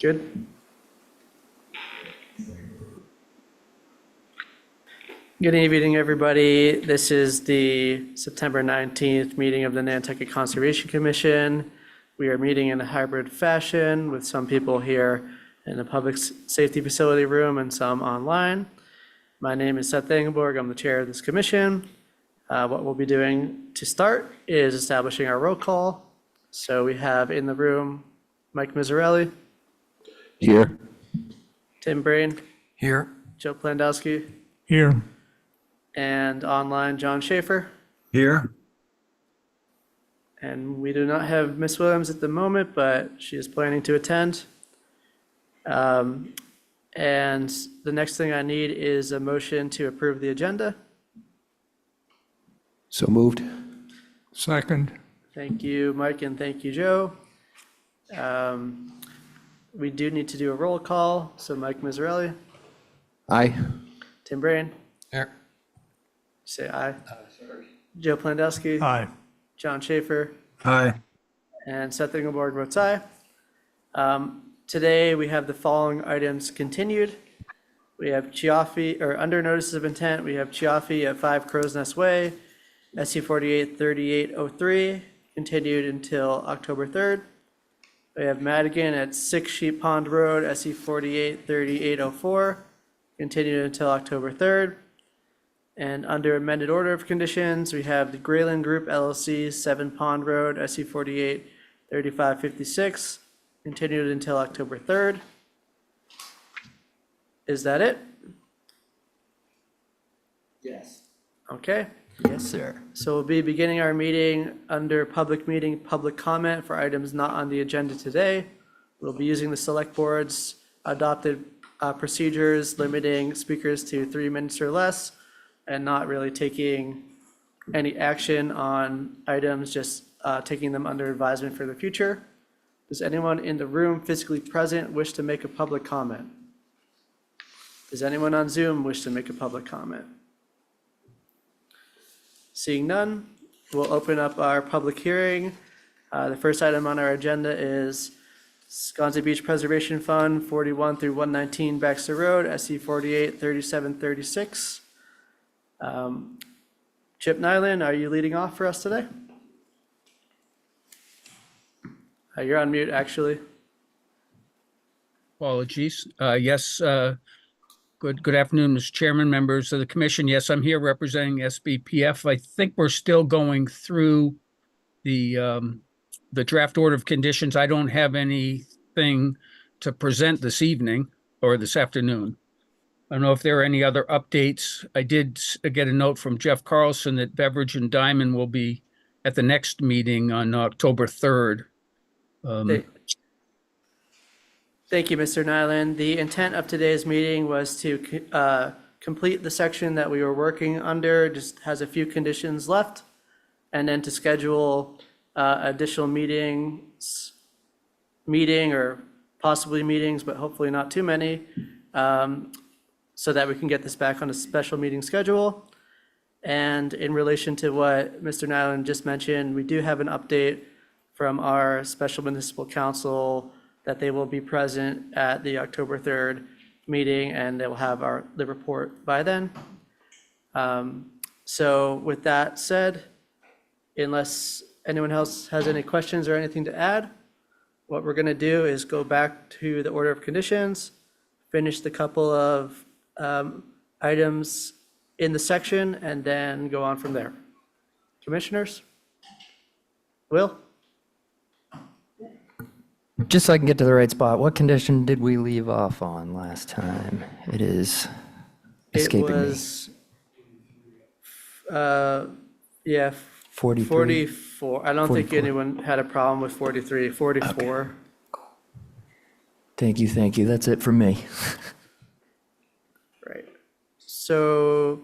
Good. Good evening, everybody. This is the September 19th meeting of the Nantucket Conservation Commission. We are meeting in a hybrid fashion with some people here in the public safety facility room and some online. My name is Seth Engelborg. I'm the chair of this commission. What we'll be doing to start is establishing our roll call. So we have in the room Mike Mizzarelli, Here. Tim Brain, Here. Joe Plandowski, Here. and online John Schaefer. Here. And we do not have Miss Williams at the moment, but she is planning to attend. And the next thing I need is a motion to approve the agenda. So moved. Second. Thank you, Mike, and thank you, Joe. We do need to do a roll call. So Mike Mizzarelli, Aye. Tim Brain, Here. say aye. Joe Plandowski, Aye. John Schaefer, Aye. and Seth Engelborg votes aye. Today, we have the following items continued. We have Chiaffi, or under notices of intent, we have Chiaffi at 5 Crow's Nest Way, SC 483803, continued until October 3rd. We have Madigan at 6 Sheep Pond Road, SC 483804, continued until October 3rd. And under amended order of conditions, we have the Grayland Group LLC, 7 Pond Road, SC 483556, continued until October 3rd. Is that it? Yes. Okay. Yes, sir. So we'll be beginning our meeting under public meeting, public comment for items not on the agenda today. We'll be using the select board's adopted procedures, limiting speakers to 3 minutes or less, and not really taking any action on items, just taking them under advisement for the future. Does anyone in the room physically present wish to make a public comment? Does anyone on Zoom wish to make a public comment? Seeing none, we'll open up our public hearing. The first item on our agenda is Sconset Beach Preservation Fund, 41 through 119 Baxter Road, SC 483736. Chip Nyland, are you leading off for us today? You're on mute, actually. Apologies. Yes, good afternoon, Mr. Chairman, members of the commission. Yes, I'm here representing SBPF. I think we're still going through the draft order of conditions. I don't have anything to present this evening or this afternoon. I don't know if there are any other updates. I did get a note from Jeff Carlson that Beverage and Diamond will be at the next meeting on October 3rd. Thank you, Mr. Nyland. The intent of today's meeting was to complete the section that we were working under, just has a few conditions left, and then to schedule additional meeting or possibly meetings, but hopefully not too many, so that we can get this back on a special meeting schedule. And in relation to what Mr. Nyland just mentioned, we do have an update from our special municipal council that they will be present at the October 3rd meeting, and they will have the report by then. So with that said, unless anyone else has any questions or anything to add, what we're going to do is go back to the order of conditions, finish the couple of items in the section, and then go on from there. Commissioners? Will? Just so I can get to the right spot, what condition did we leave off on last time? It is escaping me. It was, yeah, 43? 44. I don't think 44. anyone had a problem with 43, 44. Thank you. That's it from me. Right. So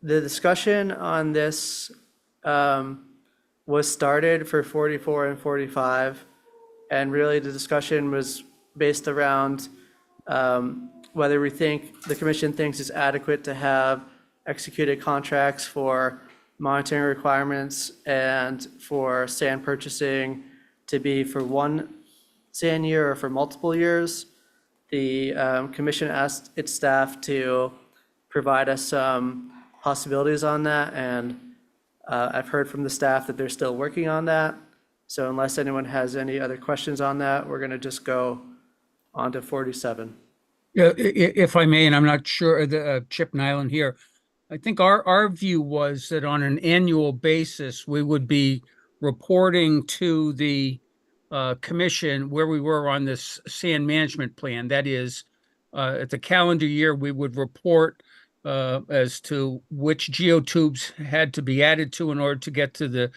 the discussion on this was started for 44 and 45. And really the discussion was based around whether the commission thinks it's adequate to have executed contracts for monitoring requirements and for sand purchasing to be for one sand year or for multiple years. The commission asked its staff to provide us some possibilities on that, and I've heard from the staff that they're still working on that. So unless anyone has any other questions on that, we're going to just go on to 47. Yeah, if I may, and I'm not sure, Chip Nyland here. I think our view was that on an annual basis, we would be reporting to the commission where we were on this sand management plan. That is, at the calendar year, we would report as to which geotubes had to be added to in order to get to the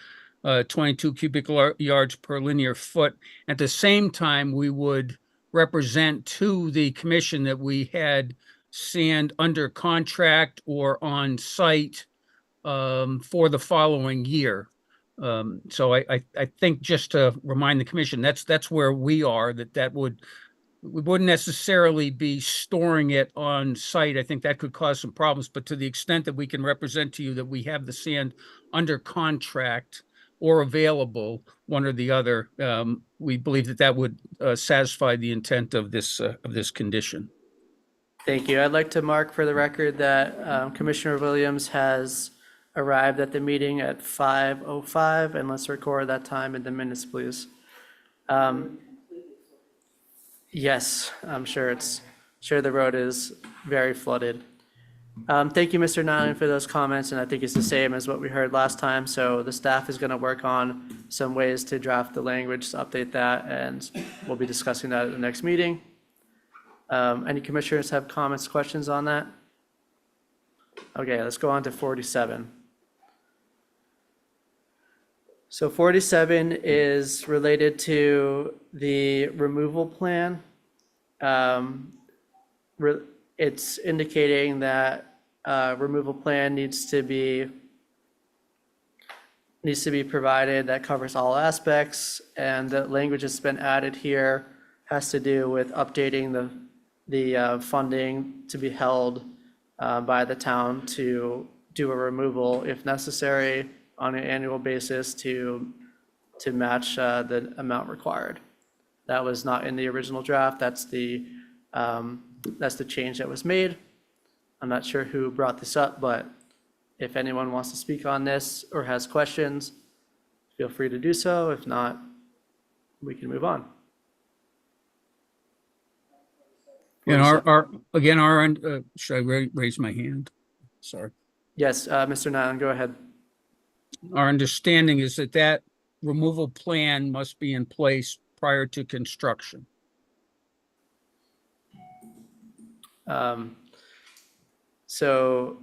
22 cubic yards per linear foot. At the same time, we would represent to the commission that we had sand under contract or on site for the following year. So I think, just to remind the commission, that's where we are, we wouldn't necessarily be storing it on site. I think that could cause some problems, but to the extent that we can represent to you that we have the sand under contract or available, one or the other, we believe that that would satisfy the intent of this condition. Thank you. I'd like to mark for the record that Commissioner Williams has arrived at the meeting at 5:05, and let's record that time in the minutes, please. Yes, I'm sure the road is very flooded. Thank you, Mr. Nyland, for those comments, and I think it's the same as what we heard last time. So the staff is going to work on some ways to draft the language to update that, and we'll be discussing that at the next meeting. Any commissioners have comments, questions on that? Okay, let's go on to 47. So 47 is related to the removal plan. It's indicating that removal plan needs to be provided that covers all aspects, and the language that's been added here has to do with updating the funding to be held by the town to do a removal if necessary on an annual basis to match the amount required. That was not in the original draft. That's the change that was made. I'm not sure who brought this up, but if anyone wants to speak on this or has questions, feel free to do so. If not, we can move on. And should I raise my hand? Sorry. Yes, Mr. Nyland, go ahead. Our understanding is that removal plan must be in place prior to construction. So,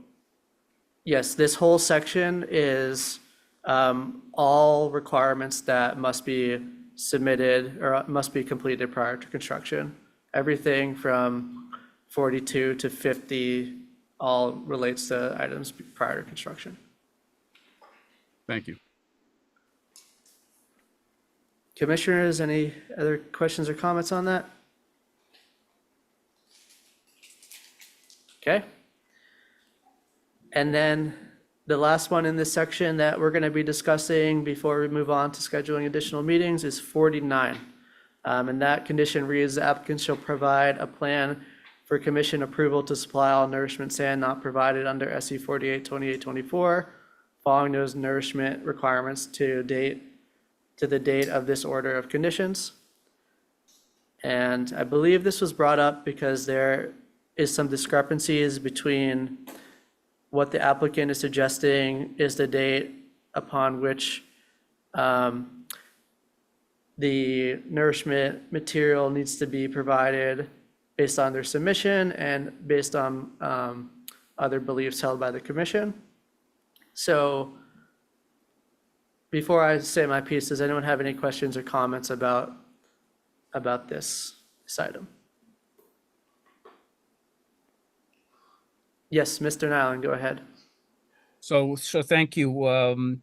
yes, this whole section is all requirements that must be submitted or must be completed prior to construction. Everything from 42 to 50 all relates to items prior to construction. Thank you. Commissioners, any other questions or comments on that? Okay. And then the last one in this section that we're going to be discussing before we move on to scheduling additional meetings is 49. And that condition reads, the applicant shall provide a plan for commission approval to supply all nourishment sand not provided under SE 482824, following those nourishment requirements to the date of this order of conditions. And I believe this was brought up because there is some discrepancies between what the applicant is suggesting is the date upon which the nourishment material needs to be provided based on their submission and based on other beliefs held by the commission. So before I say my piece, does anyone have any questions or comments about this item? Yes, Mr. Nyland, go ahead. So thank you.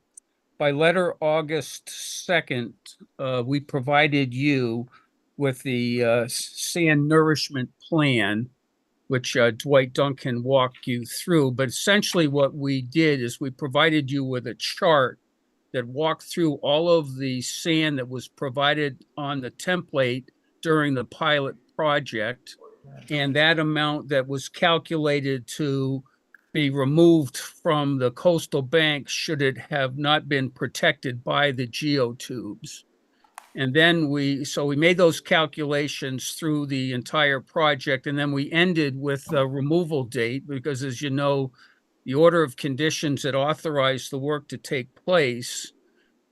By letter August 2nd, we provided you with the sand nourishment plan, which Dwight Duncan walked you through. But essentially what we did is we provided you with a chart that walked through all of the sand that was provided on the template during the pilot project. And that amount that was calculated to be removed from the coastal bank should it have not been protected by the geotubes. And then we made those calculations through the entire project, and then we ended with a removal date because, as you know, the order of conditions that authorized the work to take place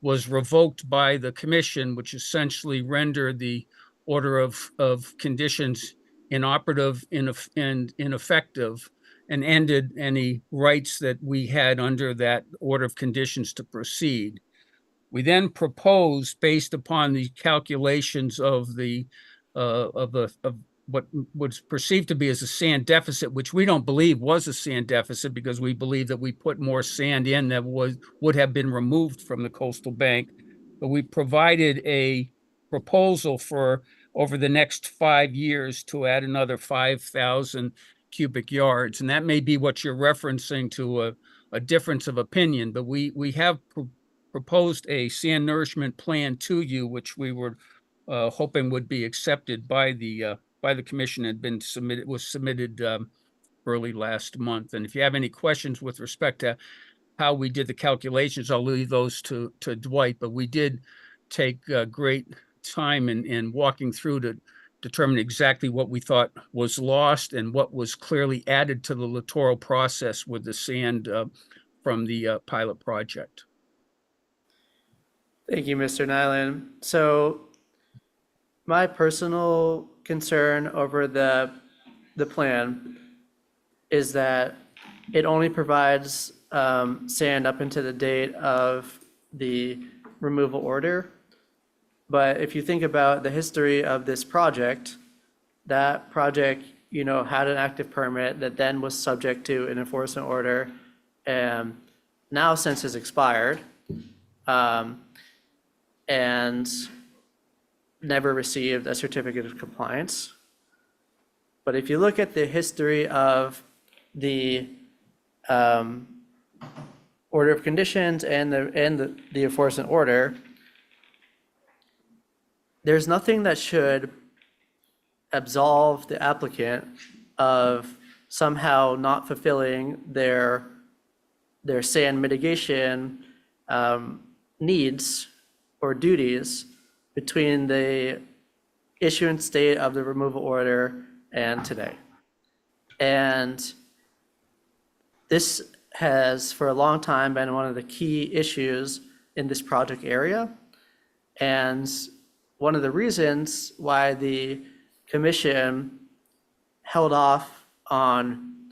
was revoked by the commission, which essentially rendered the order of conditions inoperative and ineffective, and ended any rights that we had under that order of conditions to proceed. We then proposed, based upon the calculations of what was perceived to be as a sand deficit, which we don't believe was a sand deficit because we believe that we put more sand in that would have been removed from the coastal bank. But we provided a proposal for over the next 5 years to add another 5,000 cubic yards. And that may be what you're referencing to a difference of opinion, but we have proposed a sand nourishment plan to you, which we were hoping would be accepted by the commission. Was submitted early last month. And if you have any questions with respect to how we did the calculations, I'll leave those to Dwight. But we did take great time in walking through to determine exactly what we thought was lost and what was clearly added to the littoral process with the sand from the pilot project. Thank you, Mr. Nyland. So my personal concern over the plan is that it only provides sand up into the date of the removal order. But if you think about the history of this project, that project, had an active permit that then was subject to an enforcement order, and now since has expired, and never received a certificate of compliance. But if you look at the history of the order of conditions and the enforcement order, there's nothing that should absolve the applicant of somehow not fulfilling their sand mitigation needs or duties between the issuance date of the removal order and today. And this has for a long time been one of the key issues in this project area. And one of the reasons why the commission held off on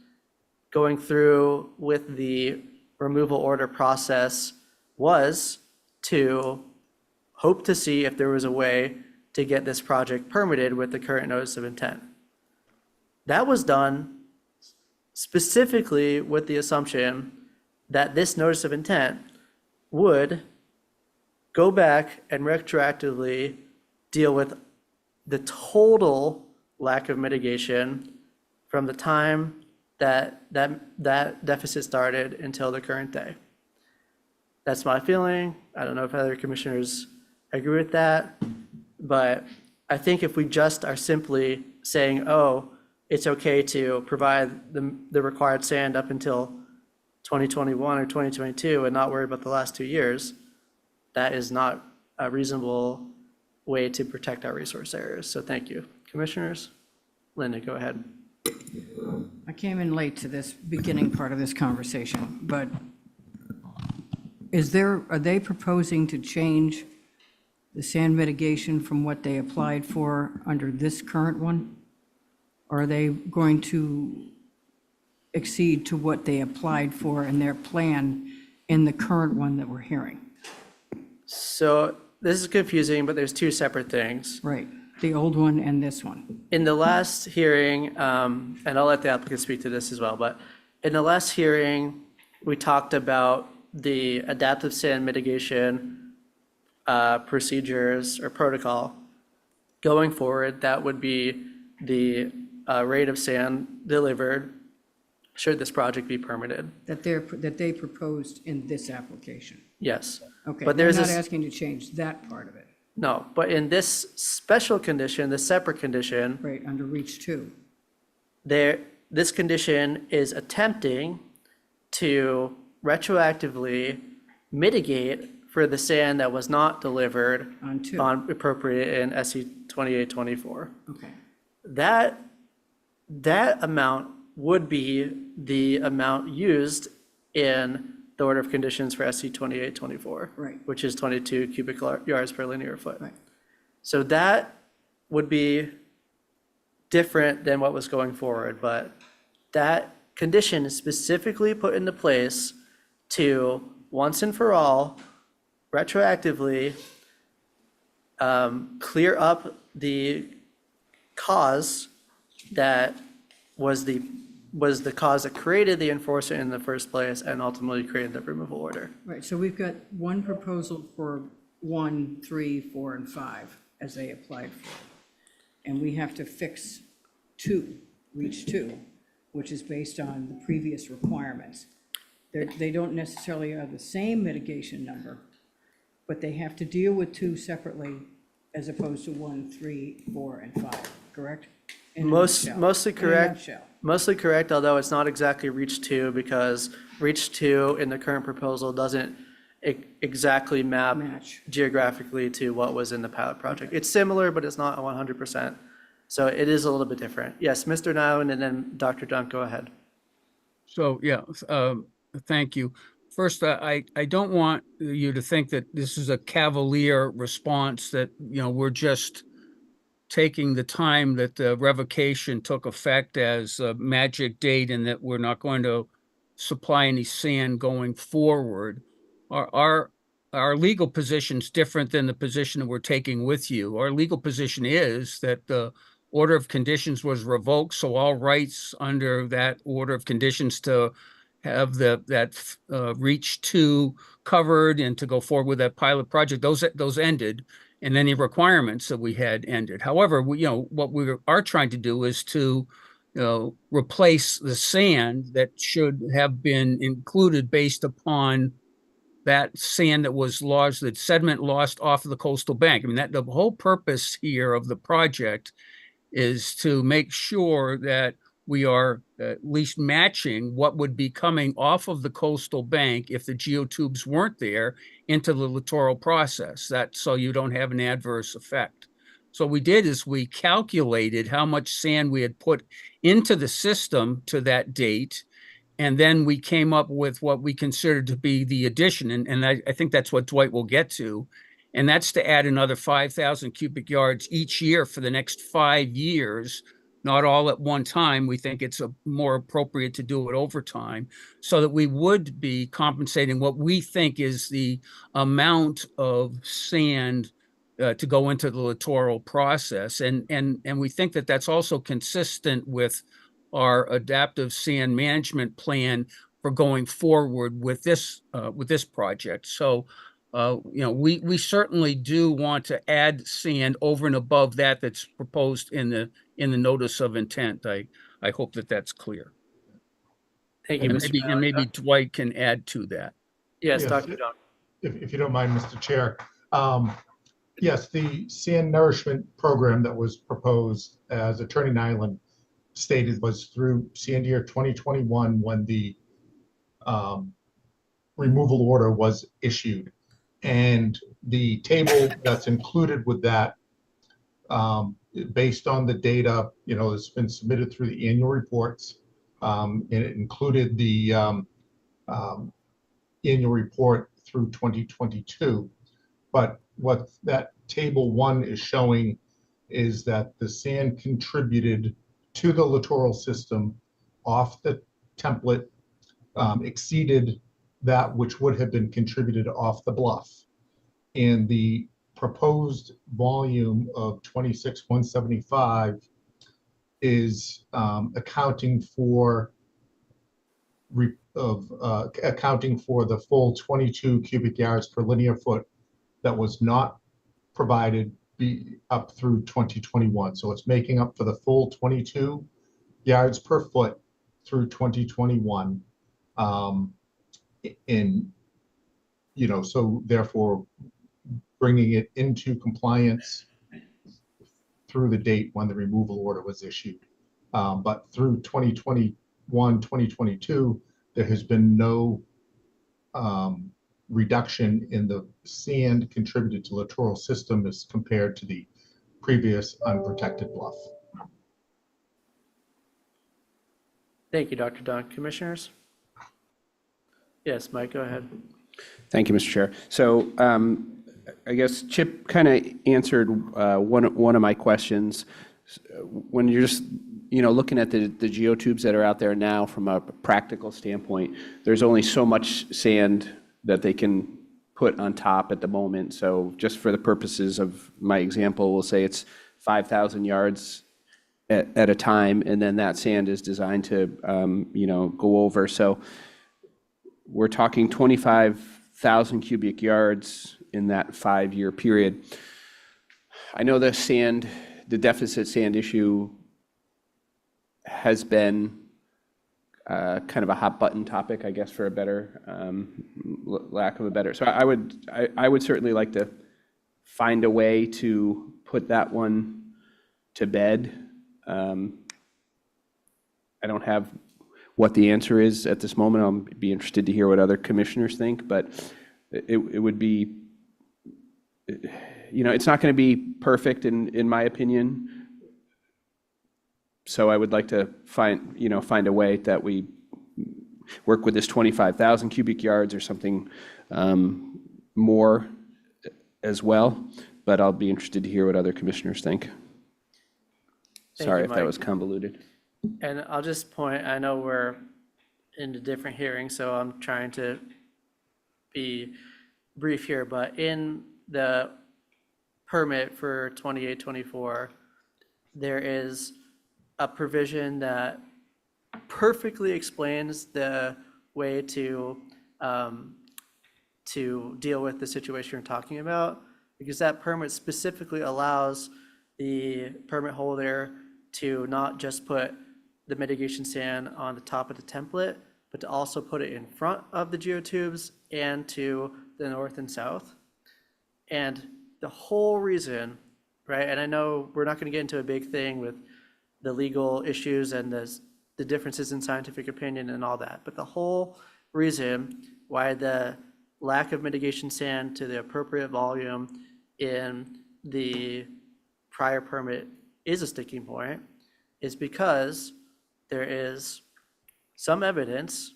going through with the removal order process was to hope to see if there was a way to get this project permitted with the current notice of intent. That was done specifically with the assumption that this notice of intent would go back and retroactively deal with the total lack of mitigation from the time that deficit started until the current day. That's my feeling. I don't know if other commissioners agree with that, but I think if we just are simply saying, oh, it's okay to provide the required sand up until 2021 or 2022 and not worry about the last 2 years, that is not a reasonable way to protect our resource areas. So thank you. Commissioners? Linda, go ahead. I came in late to this beginning part of this conversation, but are they proposing to change the sand mitigation from what they applied for under this current one? Or are they going to accede to what they applied for in their plan in the current one that we're hearing? So this is confusing, but there's two separate things. Right, the old one and this one. In the last hearing, and I'll let the applicant speak to this as well, but in the last hearing, we talked about the adaptive sand mitigation procedures or protocol. Going forward, that would be the rate of sand delivered should this project be permitted. That they proposed in this application. Yes. Okay, But I'm there's not this, asking to change that part of it. No, but in this special condition, the separate condition, right, under reach two. this condition is attempting to retroactively mitigate for the sand that was not delivered On two. on appropriate in SC 2824. Okay, That amount would be the amount used in the order of conditions for SC 2824. Right. Which is 22 cubic yards per linear foot. right, So that would be different than what was going forward, but that condition is specifically put into place to, once and for all, retroactively clear up the cause that was the cause that created the enforcement in the first place and ultimately created the removal order. right. So we've got one proposal for 1, 3, 4, and 5 as they applied for. And we have to fix 2, reach 2, which is based on the previous requirements. They don't necessarily have the same mitigation number, but they have to deal with 2 separately as opposed to 1, 3, 4, and 5, correct? In a nutshell. Mostly In a correct. nutshell. Mostly correct, although it's not exactly reach two, because reach two in the current proposal doesn't exactly map Match. geographically to what was in the pilot project. It's similar, but it's not 100%. So it is a little bit different. Yes, Mr. Nyland, and then Dr. Dunk, go ahead. So, yeah, thank you. First, I don't want you to think that this is a cavalier response, that, we're just taking the time that the revocation took effect as a magic date and that we're not going to supply any sand going forward. Our legal position's different than the position that we're taking with you. Our legal position is that the order of conditions was revoked, so all rights under that order of conditions to have that reach two covered and to go forward with that pilot project, those ended, and any requirements that we had ended. However, what we are trying to do is to replace the sand that should have been included based upon that sand that was lost, that sediment lost off of the coastal bank. I mean, that the whole purpose here of the project is to make sure that we are at least matching what would be coming off of the coastal bank if the geotubes weren't there into the littoral process, that so you don't have an adverse effect. So what we did is we calculated how much sand we had put into the system to that date, and then we came up with what we considered to be the addition, and I think that's what Dwight will get to, and that's to add another 5,000 cubic yards each year for the next 5 years, not all at one time. We think it's more appropriate to do it over time, so that we would be compensating what we think is the amount of sand to go into the littoral process. And we think that that's also consistent with our adaptive sand management plan for going forward with this project. So we certainly do want to add sand over and above that's proposed in the notice of intent. I hope that that's clear. Thank you, And Mr. maybe, Nyland. Dwight can add to that. Yes, Yes. Dr. Dunk. If you don't mind, Mr. Chair. Yes, the sand nourishment program that was proposed, as Attorney Nyland stated, was through sand year 2021 when the removal order was issued. And the table that's included with that, based on the data, that's been submitted through the annual reports, and it included the annual report through 2022. But what that table 1 is showing is that the sand contributed to the littoral system off the template exceeded that which would have been contributed off the bluff. And the proposed volume of 26,175 is accounting for the full 22 cubic yards per linear foot that was not provided up through 2021. So it's making up for the full 22 yards per foot through 2021. So therefore, bringing it into compliance through the date when the removal order was issued. But through 2021, 2022, there has been no reduction in the sand contributed to littoral system as compared to the previous unprotected bluff. Thank you, Dr. Dunn. Commissioners? Yes, Mike, go ahead. Thank you, Mr. Chair. So I guess Chip kind of answered one of my questions. When you're just looking at the geotubes that are out there now from a practical standpoint, there's only so much sand that they can put on top at the moment. So just for the purposes of my example, we'll say it's 5,000 yards at a time, and then that sand is designed to go over. So we're talking 25,000 cubic yards in that 5-year period. I know the deficit sand issue has been kind of a hot button topic, I guess, for a better lack of a better. So I would certainly like to find a way to put that one to bed. I don't have what the answer is at this moment. I'll be interested to hear what other commissioners think, but it would be, it's not going to be perfect in my opinion. So I would like to find a way that we work with this 25,000 cubic yards or something more as well. But I'll be interested to hear what other commissioners think. Sorry if that Mike. was convoluted. And I'll just point, I know we're in a different hearing, so I'm trying to be brief here, but in the permit for 28-24, there is a provision that perfectly explains the way to deal with the situation you're talking about, because that permit specifically allows the permit holder to not just put the mitigation sand on the top of the template, but to also put it in front of the geotubes and to the north and south. And the whole reason, right, and I know we're not going to get into a big thing with the legal issues and the differences in scientific opinion and all that, but the whole reason why the lack of mitigation sand to the appropriate volume in the prior permit is a sticking point is because there is some evidence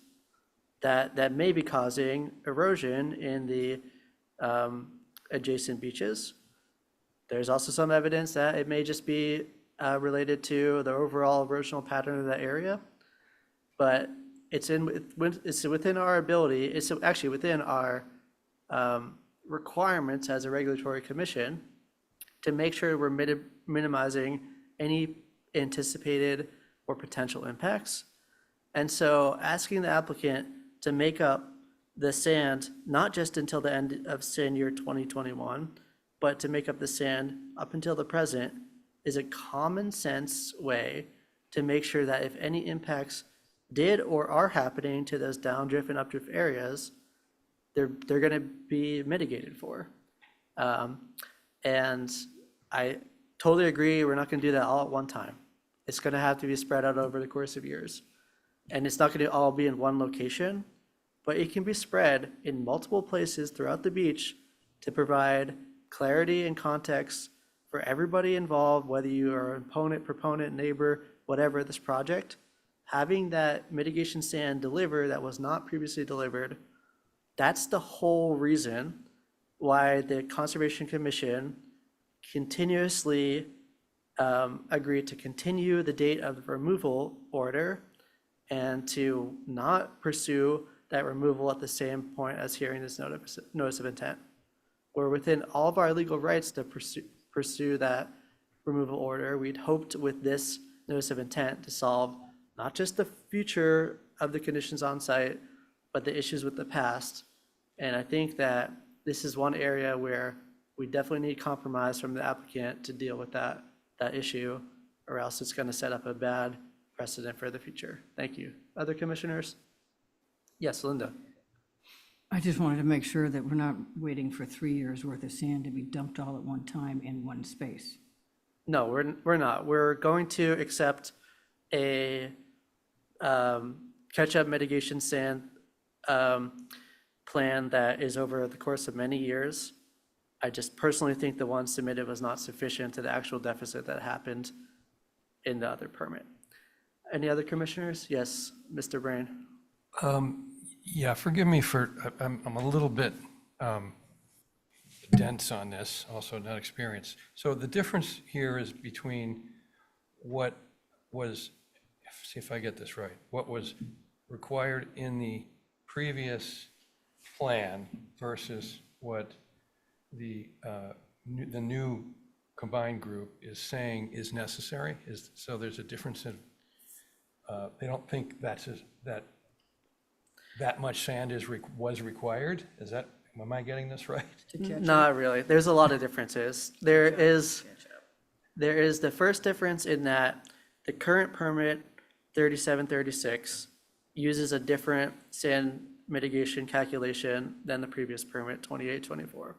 that may be causing erosion in the adjacent beaches. There's also some evidence that it may just be related to the overall erosional pattern of that area, but it's within our ability, it's actually within our requirements as a regulatory commission to make sure we're minimizing any anticipated or potential impacts. And so asking the applicant to make up the sand, not just until the end of sand year 2021, but to make up the sand up until the present is a common sense way to make sure that if any impacts did or are happening to those downdrift and updrift areas, they're going to be mitigated for. And I totally agree, we're not going to do that all at one time. It's going to have to be spread out over the course of years. And it's not going to all be in one location, but it can be spread in multiple places throughout the beach to provide clarity and context for everybody involved, whether you are an opponent, proponent, neighbor, whatever this project. Having that mitigation sand delivered that was not previously delivered, that's the whole reason why the Conservation Commission continuously agreed to continue the date of the removal order and to not pursue that removal at the same point as hearing this notice of intent. We're within all of our legal rights to pursue that removal order. We'd hoped with this notice of intent to solve not just the future of the conditions on site, but the issues with the past. And I think that this is one area where we definitely need compromise from the applicant to deal with that issue, or else it's going to set up a bad precedent for the future. Thank you. Other commissioners? Yes, Linda. I just wanted to make sure that we're not waiting for 3 years' worth of sand to be dumped all at one time in one space. No, we're not. We're going to accept a catch-up mitigation sand plan that is over the course of many years. I just personally think the one submitted was not sufficient to the actual deficit that happened in the other permit. Any other commissioners? Yes, Mr. Brain. Yeah, forgive me for, I'm a little bit dense on this, also not experienced. So the difference here is between what was, see if I get this right, what was required in the previous plan versus what the new combined group is saying is necessary. So there's a difference in, they don't think that much sand was required? Am I getting this right? Not really. There's a lot of differences. There is the first difference in that the current permit 3736 uses a different sand mitigation calculation than the previous permit 2824.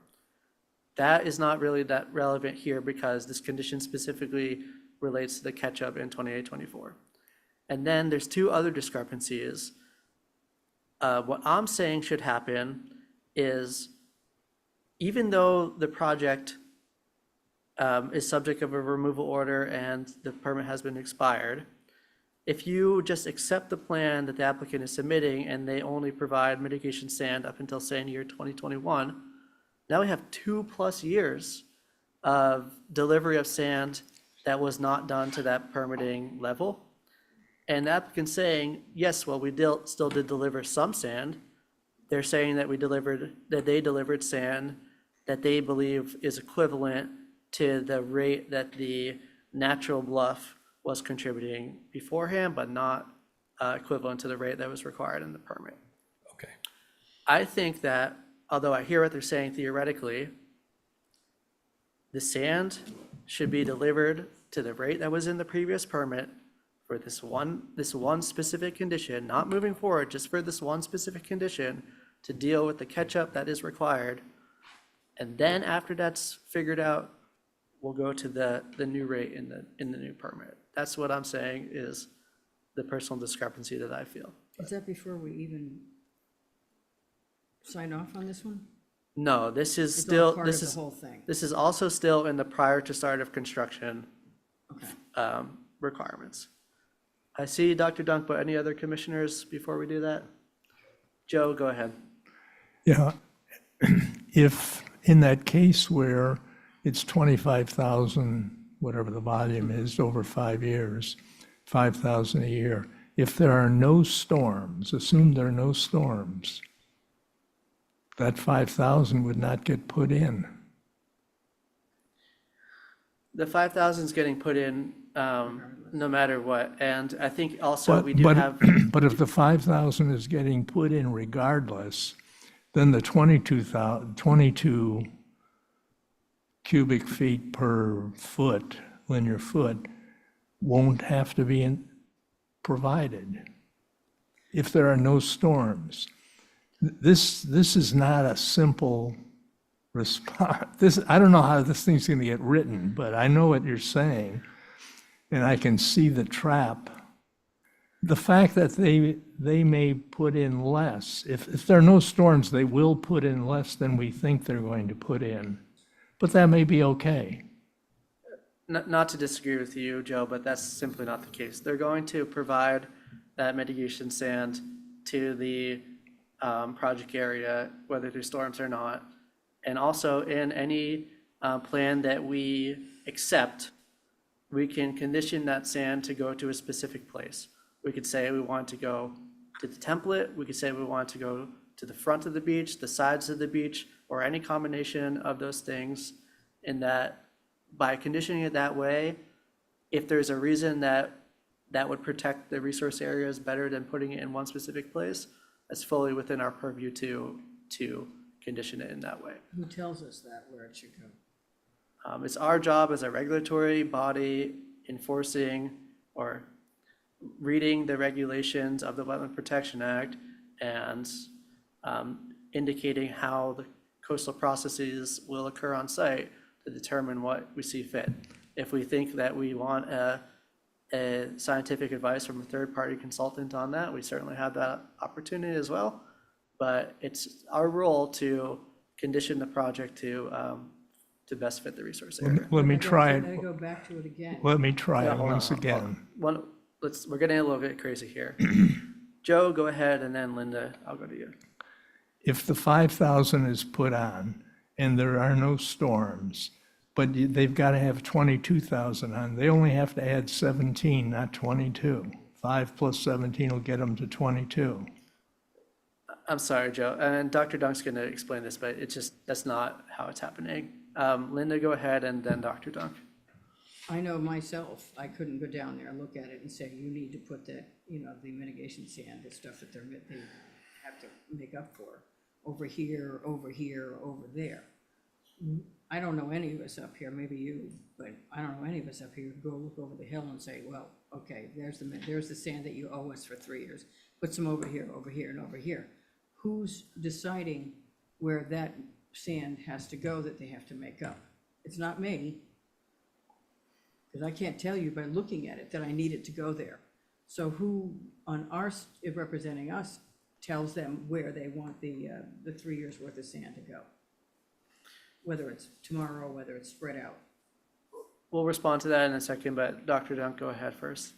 That is not really that relevant here because this condition specifically relates to the catch-up in 2824. And then there's two other discrepancies. What I'm saying should happen is, even though the project is subject of a removal order and the permit has been expired, if you just accept the plan that the applicant is submitting and they only provide mitigation sand up until sand year 2021, now we have 2+ years of delivery of sand that was not done to that permitting level. And the applicant's saying, yes, well, we still did deliver some sand. They're saying that they delivered sand that they believe is equivalent to the rate that the natural bluff was contributing beforehand, but not equivalent to the rate that was required in the permit. Okay. I think that, although I hear what they're saying theoretically, the sand should be delivered to the rate that was in the previous permit for this one specific condition, not moving forward, just for this one specific condition to deal with the catch-up that is required. And then after that's figured out, we'll go to the new rate in the new permit. That's what I'm saying is the personal discrepancy that I feel. Is that before we even sign off on this one? No, this is It's all still, part of the whole thing. this is also still in the prior to start of construction Okay. requirements. I see Dr. Dunk, but any other commissioners before we do that? Joe, go ahead. Yeah, if in that case where it's 25,000, whatever the volume is, over 5 years, 5,000 a year, if there are no storms, assume there are no storms, that 5,000 would not get put in. The 5,000 is getting put in no matter what, and I think also we do have, But if the 5,000 is getting put in regardless, then the 22 cubic feet per foot, linear foot, won't have to be provided if there are no storms. This is not a simple response. I don't know how this thing's going to get written, but I know what you're saying, and I can see the trap. The fact that they may put in less, if there are no storms, they will put in less than we think they're going to put in, but that may be okay. not to disagree with you, Joe, but that's simply not the case. They're going to provide that mitigation sand to the project area, whether there's storms or not. And also in any plan that we accept, we can condition that sand to go to a specific place. We could say we want to go to the template, we could say we want to go to the front of the beach, the sides of the beach, or any combination of those things. In that, by conditioning it that way, if there's a reason that would protect the resource areas better than putting it in one specific place, that's fully within our purview to condition it in that way. Who tells us that, where it should go? It's our job as a regulatory body enforcing or reading the regulations of the Wetland Protection Act and indicating how the coastal processes will occur on site to determine what we see fit. If we think that we want a scientific advice from a third-party consultant on that, we certainly have that opportunity as well. But it's our role to condition the project to best fit the resource area. Let me try Let me it, go back to it again. let me try Yeah, it hold on, once hold on. again. We're getting a little bit crazy here. Joe, go ahead, and then Linda, I'll go to you. If the 5,000 is put on and there are no storms, but they've got to have 22,000 on, they only have to add 17, not 22. 5 plus 17 will get them to 22. I'm sorry, Joe, and Dr. Dunk's going to explain this, but it's just, that's not how it's happening. Linda, go ahead, and then Dr. Dunk. I know myself, I couldn't go down there and look at it and say, you need to put that, the mitigation sand, the stuff that they have to make up for, over here, over there. I don't know any of us up here, maybe you, but I don't know any of us up here who go look over the hill and say, well, okay, there's the sand that you owe us for 3 years. Put some over here, and over here. Who's deciding where that sand has to go that they have to make up? It's not me. Because I can't tell you by looking at it that I need it to go there. So who on if representing us tells them where they want the 3 years worth of sand to go? Whether it's tomorrow, whether it's spread out. We'll respond to that in a second, but Dr. Dunk, go ahead first.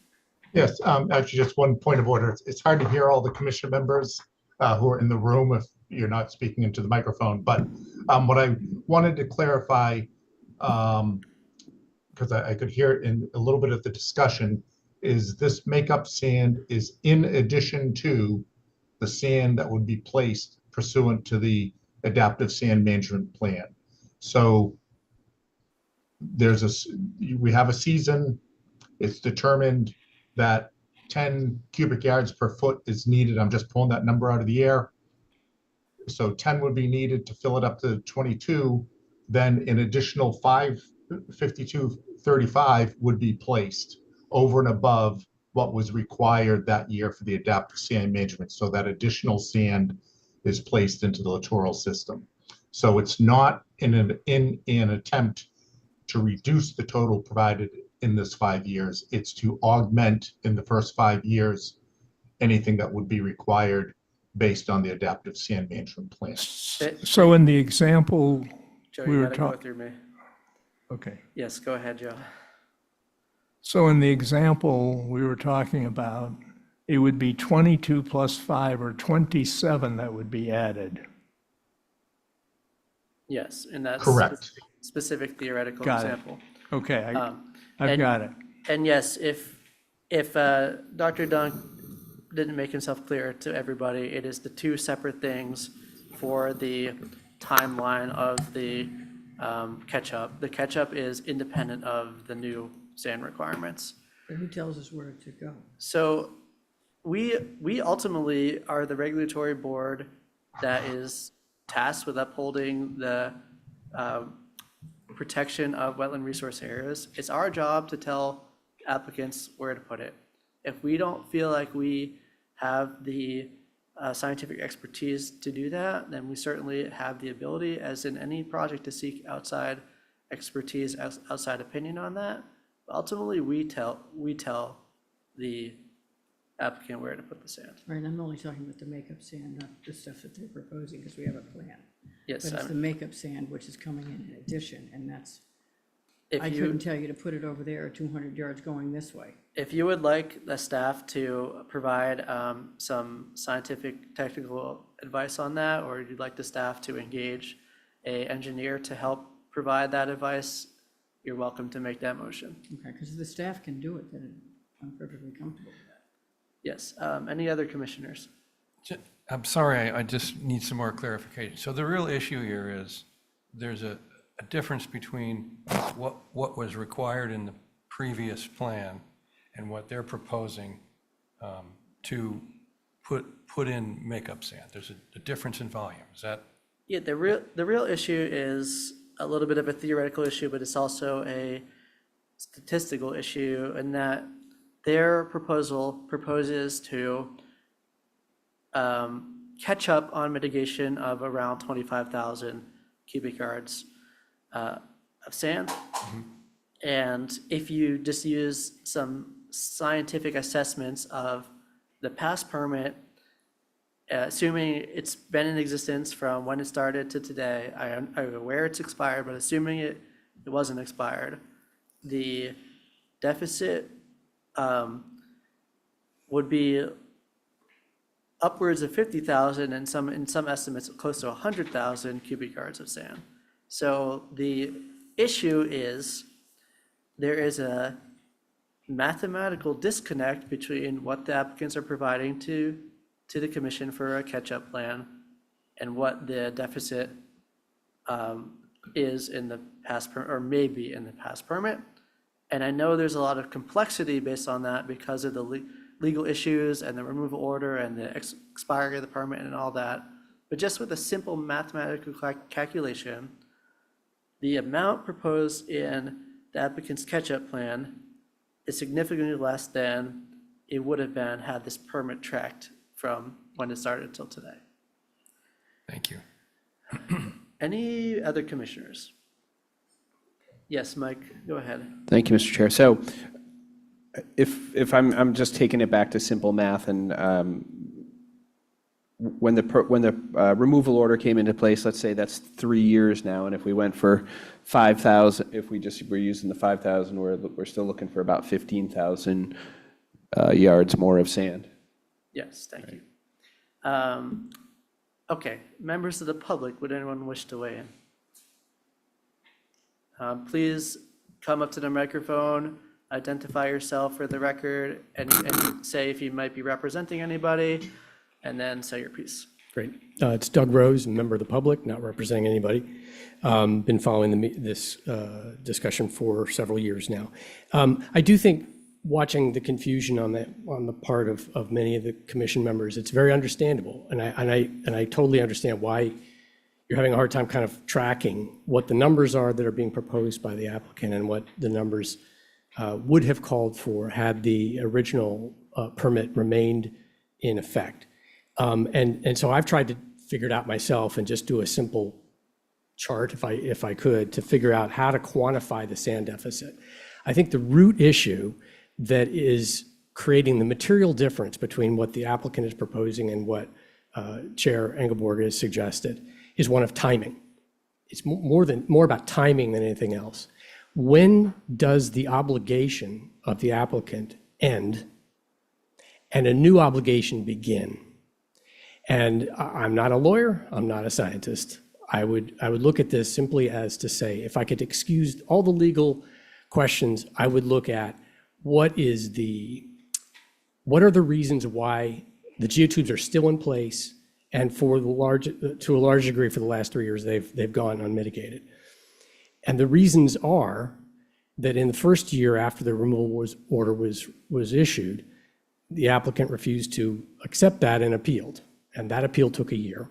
Yes, actually, just one point of order. It's hard to hear all the commission members who are in the room if you're not speaking into the microphone. But what I wanted to clarify, because I could hear it in a little bit of the discussion, is this makeup sand is in addition to the sand that would be placed pursuant to the adaptive sand management plan. So we have a season. It's determined that 10 cubic yards per foot is needed. I'm just pulling that number out of the air. So 10 would be needed to fill it up to 22. Then an additional 5235 would be placed over and above what was required that year for the adaptive sand management. So that additional sand is placed into the littoral system. So it's not in an attempt to reduce the total provided in this 5 years. It's to augment in the first 5 years anything that would be required based on the adaptive sand management plan. So in the example, Joe, we you were gotta go talking, through me. okay. Yes, go ahead, Joe. So in the example we were talking about, it would be 22 plus 5 or 27 that would be added. Yes, in that Correct. specific theoretical Got it. example. Okay, I've and- got it. And yes, if Dr. Dunk didn't make himself clear to everybody, it is the two separate things for the timeline of the catch-up. The catch-up is independent of the new sand requirements. But who tells us where to go? So we ultimately are the regulatory board that is tasked with upholding the protection of wetland resource areas. It's our job to tell applicants where to put it. If we don't feel like we have the scientific expertise to do that, then we certainly have the ability, as in any project, to seek outside expertise, outside opinion on that. But ultimately, we tell the applicant where to put the sand. Right, I'm only talking about the makeup sand, not the stuff that they're proposing, because we have a plan. Yes, But it's the makeup sand which is coming in addition, and that's, I if couldn't you, tell you to put it over there 200 yards going this way. if you would like the staff to provide some scientific technical advice on that, or you'd like the staff to engage an engineer to help provide that advice, you're welcome to make that motion. Okay, because if the staff can do it, then I'm perfectly comfortable with that. Yes, any other commissioners? I'm sorry, I just need some more clarification. So the real issue here is there's a difference between what was required in the previous plan and what they're proposing to put in makeup sand. There's a difference in volume. Is that? Yeah, the real issue is a little bit of a theoretical issue, but it's also a statistical issue in that their proposal proposes to catch up on mitigation of around 25,000 cubic yards of sand. And if you just use some scientific assessments of the past permit, assuming it's been in existence from when it started to today, I'm aware it's expired, but assuming it wasn't expired, the deficit would be upwards of 50,000 and in some estimates close to 100,000 cubic yards of sand. So the issue is there is a mathematical disconnect between what the applicants are providing to the commission for a catch-up plan and what the deficit is in the past, or maybe in the past permit. And I know there's a lot of complexity based on that because of the legal issues and the removal order and the expiry of the permit and all that. But just with a simple mathematical calculation, the amount proposed in the applicant's catch-up plan is significantly less than it would have been had this permit tracked from when it started until today. Thank you. Any other commissioners? Yes, Mike, go ahead. Thank you, Mr. Chair. So if I'm just taking it back to simple math, and when the removal order came into place, let's say that's 3 years now, and if we went for 5,000, if we're using the 5,000, we're still looking for about 15,000 yards more of sand. Yes, thank you. Okay, members of the public, would anyone wish to weigh in? Please come up to the microphone, identify yourself for the record, and say if you might be representing anybody, and then say your piece. Great. It's Doug Rose, a member of the public, not representing anybody. Been following this discussion for several years now. I do think watching the confusion on the part of many of the commission members, it's very understandable, and I totally understand why you're having a hard time kind of tracking what the numbers are that are being proposed by the applicant and what the numbers would have called for had the original permit remained in effect. And so I've tried to figure it out myself and just do a simple chart, if I could, to figure out how to quantify the sand deficit. I think the root issue that is creating the material difference between what the applicant is proposing and what Chair Engelborg has suggested is one of timing. It's more about timing than anything else. When does the obligation of the applicant end and a new obligation begin? And I'm not a lawyer, I'm not a scientist. I would look at this simply as to say, if I could excuse all the legal questions, I would look at what are the reasons why the geotubes are still in place, and to a large degree for the last 3 years, they've gone unmitigated. And the reasons are that in the first year after the removal order was issued, the applicant refused to accept that and appealed. And that appeal took a year.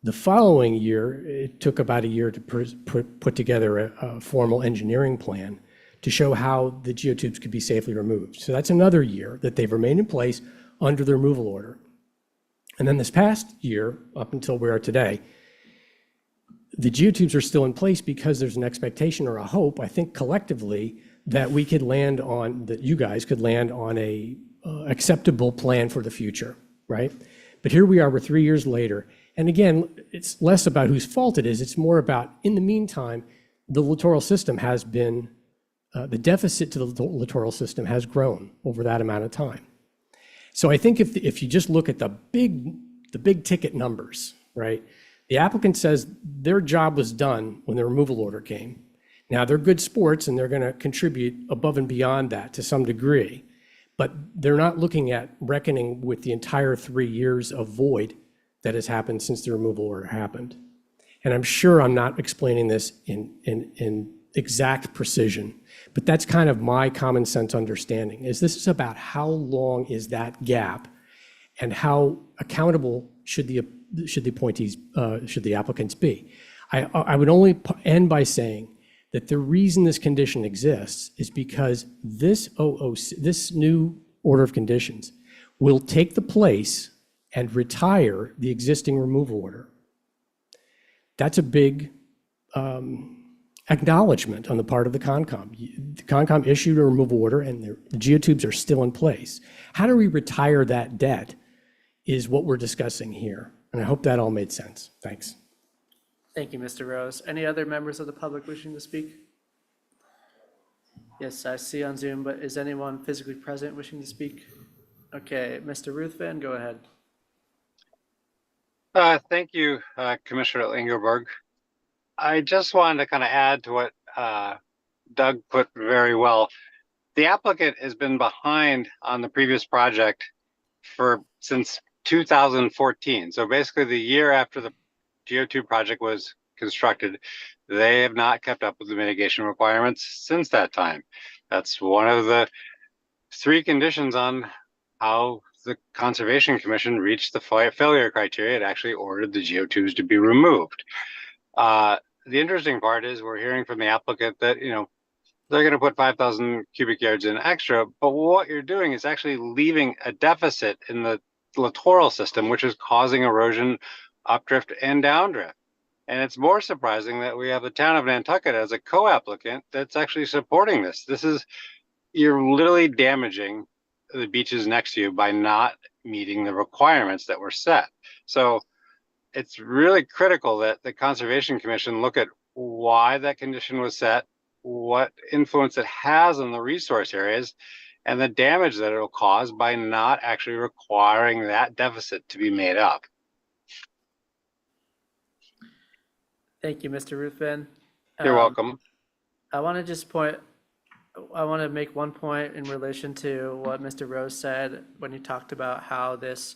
The following year, it took about a year to put together a formal engineering plan to show how the geotubes could be safely removed. So that's another year that they've remained in place under the removal order. And then this past year, up until we are today, the geotubes are still in place because there's an expectation or a hope, I think collectively, that we could land on, that you guys could land on a acceptable plan for the future, right? But here we are, we're 3 years later. And again, it's less about whose fault it is. It's more about, in the meantime, the littoral system has been, the deficit to the littoral system has grown over that amount of time. So I think if you just look at the big ticket numbers, right? The applicant says their job was done when the removal order came. Now they're good sports and they're going to contribute above and beyond that to some degree, but they're not looking at reckoning with the entire 3 years of void that has happened since the removal order happened. And I'm sure I'm not explaining this in exact precision, but that's kind of my common sense understanding, is this is about how long is that gap and how accountable should the appointees, should the applicants be. I would only end by saying that the reason this condition exists is because this new order of conditions will take the place and retire the existing removal order. That's a big acknowledgement on the part of the Concom. The Concom issued a removal order and the geotubes are still in place. How do we retire that debt is what we're discussing here. And I hope that all made sense. Thanks. Thank you, Mr. Rose. Any other members of the public wishing to speak? Yes, I see on Zoom, but is anyone physically present wishing to speak? Okay, Mr. Ruthven, go ahead. Thank you, Commissioner Engelberg. I just wanted to kind of add to what Doug put very well. The applicant has been behind on the previous project since 2014. So basically the year after the GO2 project was constructed, they have not kept up with the mitigation requirements since that time. That's one of the 3 conditions on how the Conservation Commission reached the failure criteria. It actually ordered the GO2s to be removed. The interesting part is we're hearing from the applicant that, they're going to put 5,000 cubic yards in extra, but what you're doing is actually leaving a deficit in the littoral system, which is causing erosion, updrift, and downdrift. And it's more surprising that we have the town of Nantucket as a co-applicant that's actually supporting this. You're literally damaging the beaches next to you by not meeting the requirements that were set. So it's really critical that the Conservation Commission look at why that condition was set, what influence it has on the resource areas, and the damage that it'll cause by not actually requiring that deficit to be made up. Thank you, Mr. Ruthven. You're welcome. I want to make one point in relation to what Mr. Rose said when he talked about how this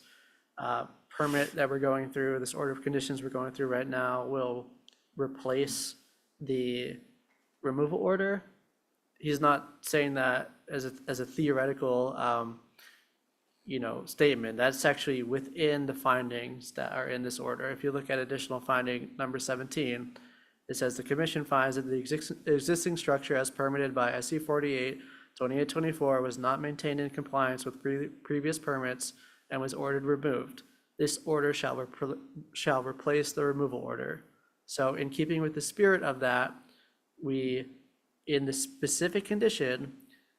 permit that we're going through, this order of conditions we're going through right now will replace the removal order. He's not saying that as a theoretical statement. That's actually within the findings that are in this order. If you look at additional finding number 17, it says the commission finds that the existing structure as permitted by SC 48 2824 was not maintained in compliance with previous permits and was ordered removed. This order shall replace the removal order. So in keeping with the spirit of that, we, in the specific condition,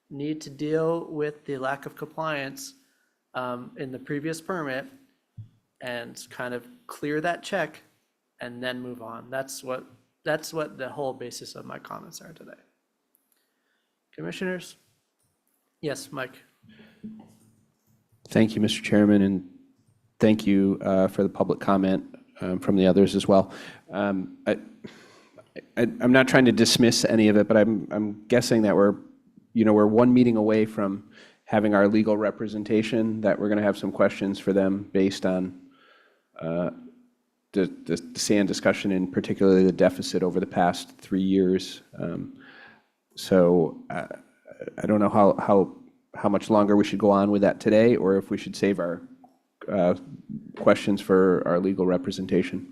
need to deal with the lack of compliance in the previous permit and kind of clear that check and then move on. That's what the whole basis of my comments are today. Commissioners? Yes, Mike. Thank you, Mr. Chairman, and thank you for the public comment from the others as well. I'm not trying to dismiss any of it, but I'm guessing that we're one meeting away from having our legal representation, that we're going to have some questions for them based on the sand discussion, and particularly the deficit over the past 3 years. So I don't know how much longer we should go on with that today, or if we should save our questions for our legal representation.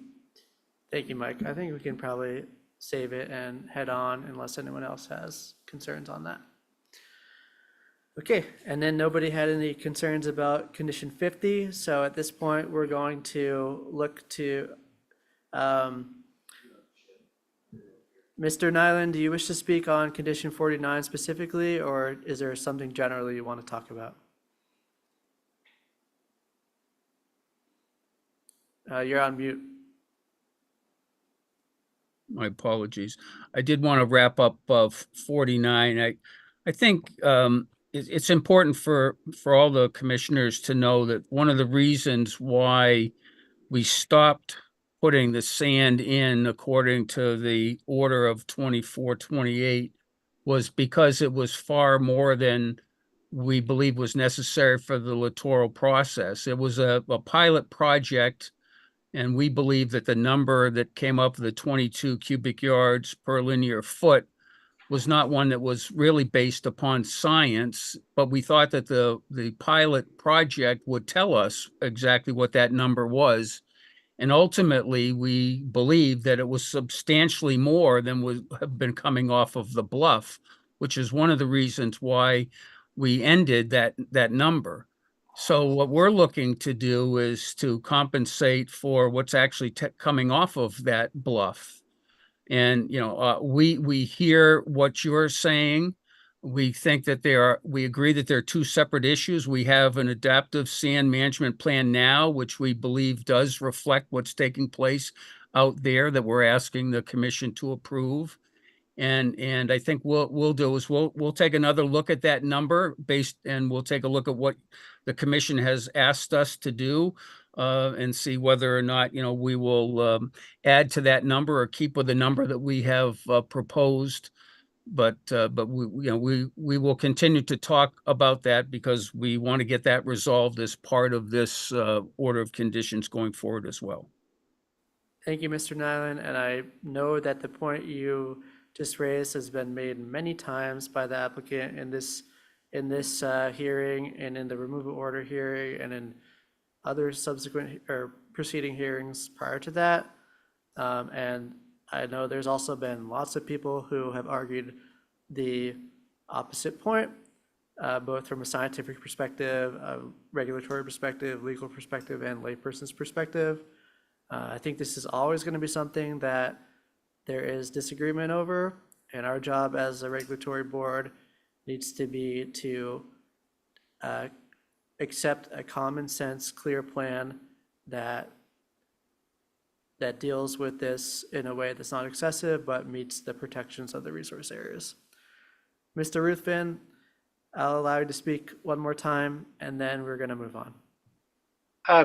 Thank you, Mike. I think we can probably save it and head on unless anyone else has concerns on that. Okay, and then nobody had any concerns about condition 50. So at this point, we're going to look to Mr. Nyland, do you wish to speak on condition 49 specifically, or is there something generally you want to talk about? You're on mute. My apologies. I did want to wrap up 49. I think it's important for all the commissioners to know that one of the reasons why we stopped putting the sand in according to the order of 2428 was because it was far more than we believe was necessary for the littoral process. It was a pilot project, and we believe that the number that came up, the 22 cubic yards per linear foot, was not one that was really based upon science, but we thought that the pilot project would tell us exactly what that number was. And ultimately, we believe that it was substantially more than would have been coming off of the bluff, which is one of the reasons why we ended that number. So what we're looking to do is to compensate for what's actually coming off of that bluff. And, we hear what you're saying. We think that we agree that there are two separate issues. We have an adaptive sand management plan now, which we believe does reflect what's taking place out there that we're asking the commission to approve. And I think what we'll do is we'll take another look at that number and we'll take a look at what the commission has asked us to do, and see whether or not, we will, add to that number or keep with the number that we have, proposed. But we will continue to talk about that because we want to get that resolved as part of this, order of conditions going forward as well. Thank you, Mr. Nyland, and I know that the point you just raised has been made many times by the applicant in this hearing and in the removal order hearing and in other subsequent or preceding hearings prior to that. And I know there's also been lots of people who have argued the opposite point, both from a scientific perspective, a regulatory perspective, legal perspective, and layperson's perspective. I think this is always going to be something that there is disagreement over, and our job as a regulatory board needs to be to accept a common sense, clear plan that deals with this in a way that's not excessive but meets the protections of the resource areas. Mr. Ruthven, I'll allow you to speak one more time, and then we're going to move on.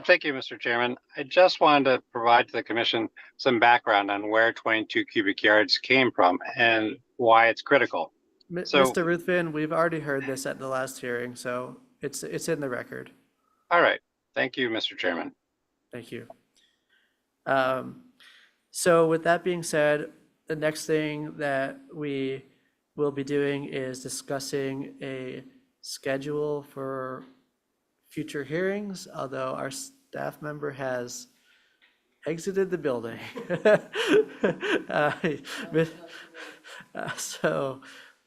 Thank you, Mr. Chairman. I just wanted to provide to the commission some background on where 22 cubic yards came from and why it's critical. Mr. Ruthven, we've already heard this at the last hearing, so it's in the record. All right. Thank you, Mr. Chairman. Thank you. So with that being said, the next thing that we will be doing is discussing a schedule for future hearings, although our staff member has exited the building. So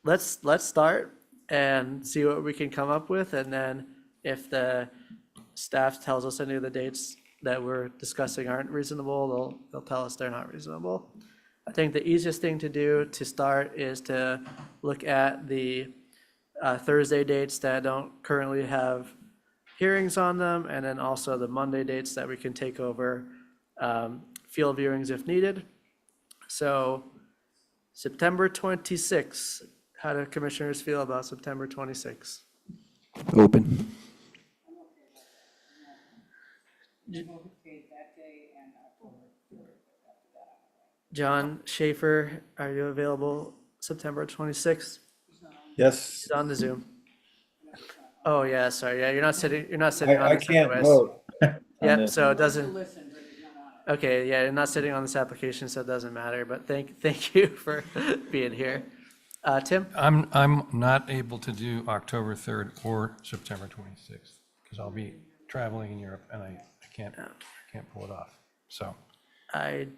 let's start and see what we can come up with, and then if the staff tells us any of the dates that we're discussing aren't reasonable, they'll tell us they're not reasonable. I think the easiest thing to do to start is to look at the Thursday dates that don't currently have hearings on them, and then also the Monday dates that we can take over field viewings if needed. So September 26th, how do commissioners feel about September 26th? Open. John Schaefer, are you available September 26th? Yes, He's on the Zoom. Oh, yeah, sorry, yeah, you're not sitting on I this can't anyways. vote. on Yep, this. so it doesn't, okay, yeah, you're not sitting on this application, so it doesn't matter, but thank you for being here. Tim? I'm not able to do October 3rd or September 26th because I'll be traveling in Europe and I can't pull it off. So I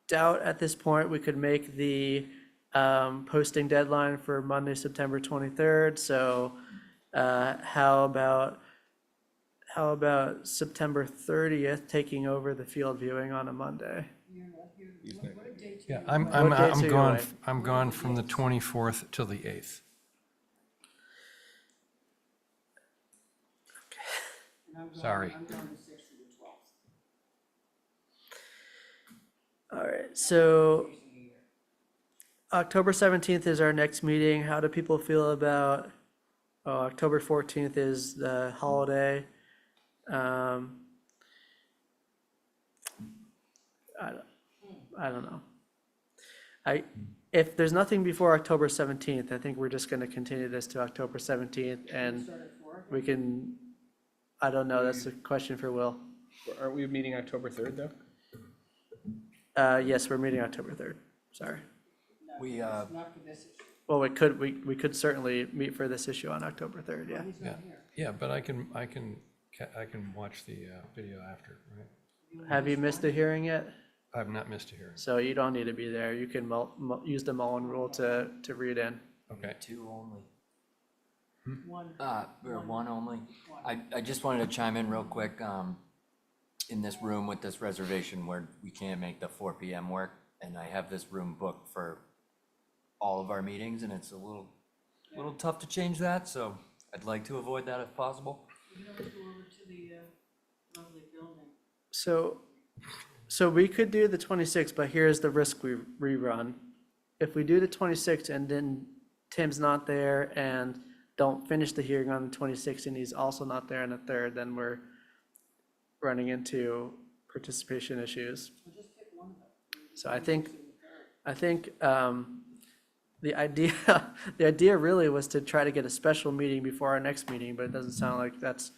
doubt at this point we could make the posting deadline for Monday, September 23rd. So how about September 30th, taking over the field viewing on a Monday? yeah, What dates are you away? I'm gone from the 24th till the 8th. Sorry. All right, so October 17th is our next meeting. How do people feel about, October 14th is the holiday. I don't know. If there's nothing before October 17th, I think we're just going to continue this to October 17th, and we can, I don't know, that's a question for Will. Aren't we meeting October 3rd, though? Yes, we're meeting October 3rd, sorry. We, Well, we could certainly meet for this issue on October 3rd, yeah. Yeah, but I can watch the video after, right? Have you missed a hearing yet? I've not missed a hearing. So you don't need to be there. You can use the Mullen rule to read in. Okay. Two only. Or one only. I just wanted to chime in real quick, in this room with this reservation where we can't make the 4 PM work, and I have this room booked for all of our meetings, and it's a little tough to change that, so I'd like to avoid that if possible. So we could do the 26th, but here's the risk we run. If we do the 26th and then Tim's not there and don't finish the hearing on the 26th and he's also not there on the 3rd, then we're running into participation issues. So I think the idea the idea really was to try to get a special meeting before our next meeting, but it doesn't sound like that's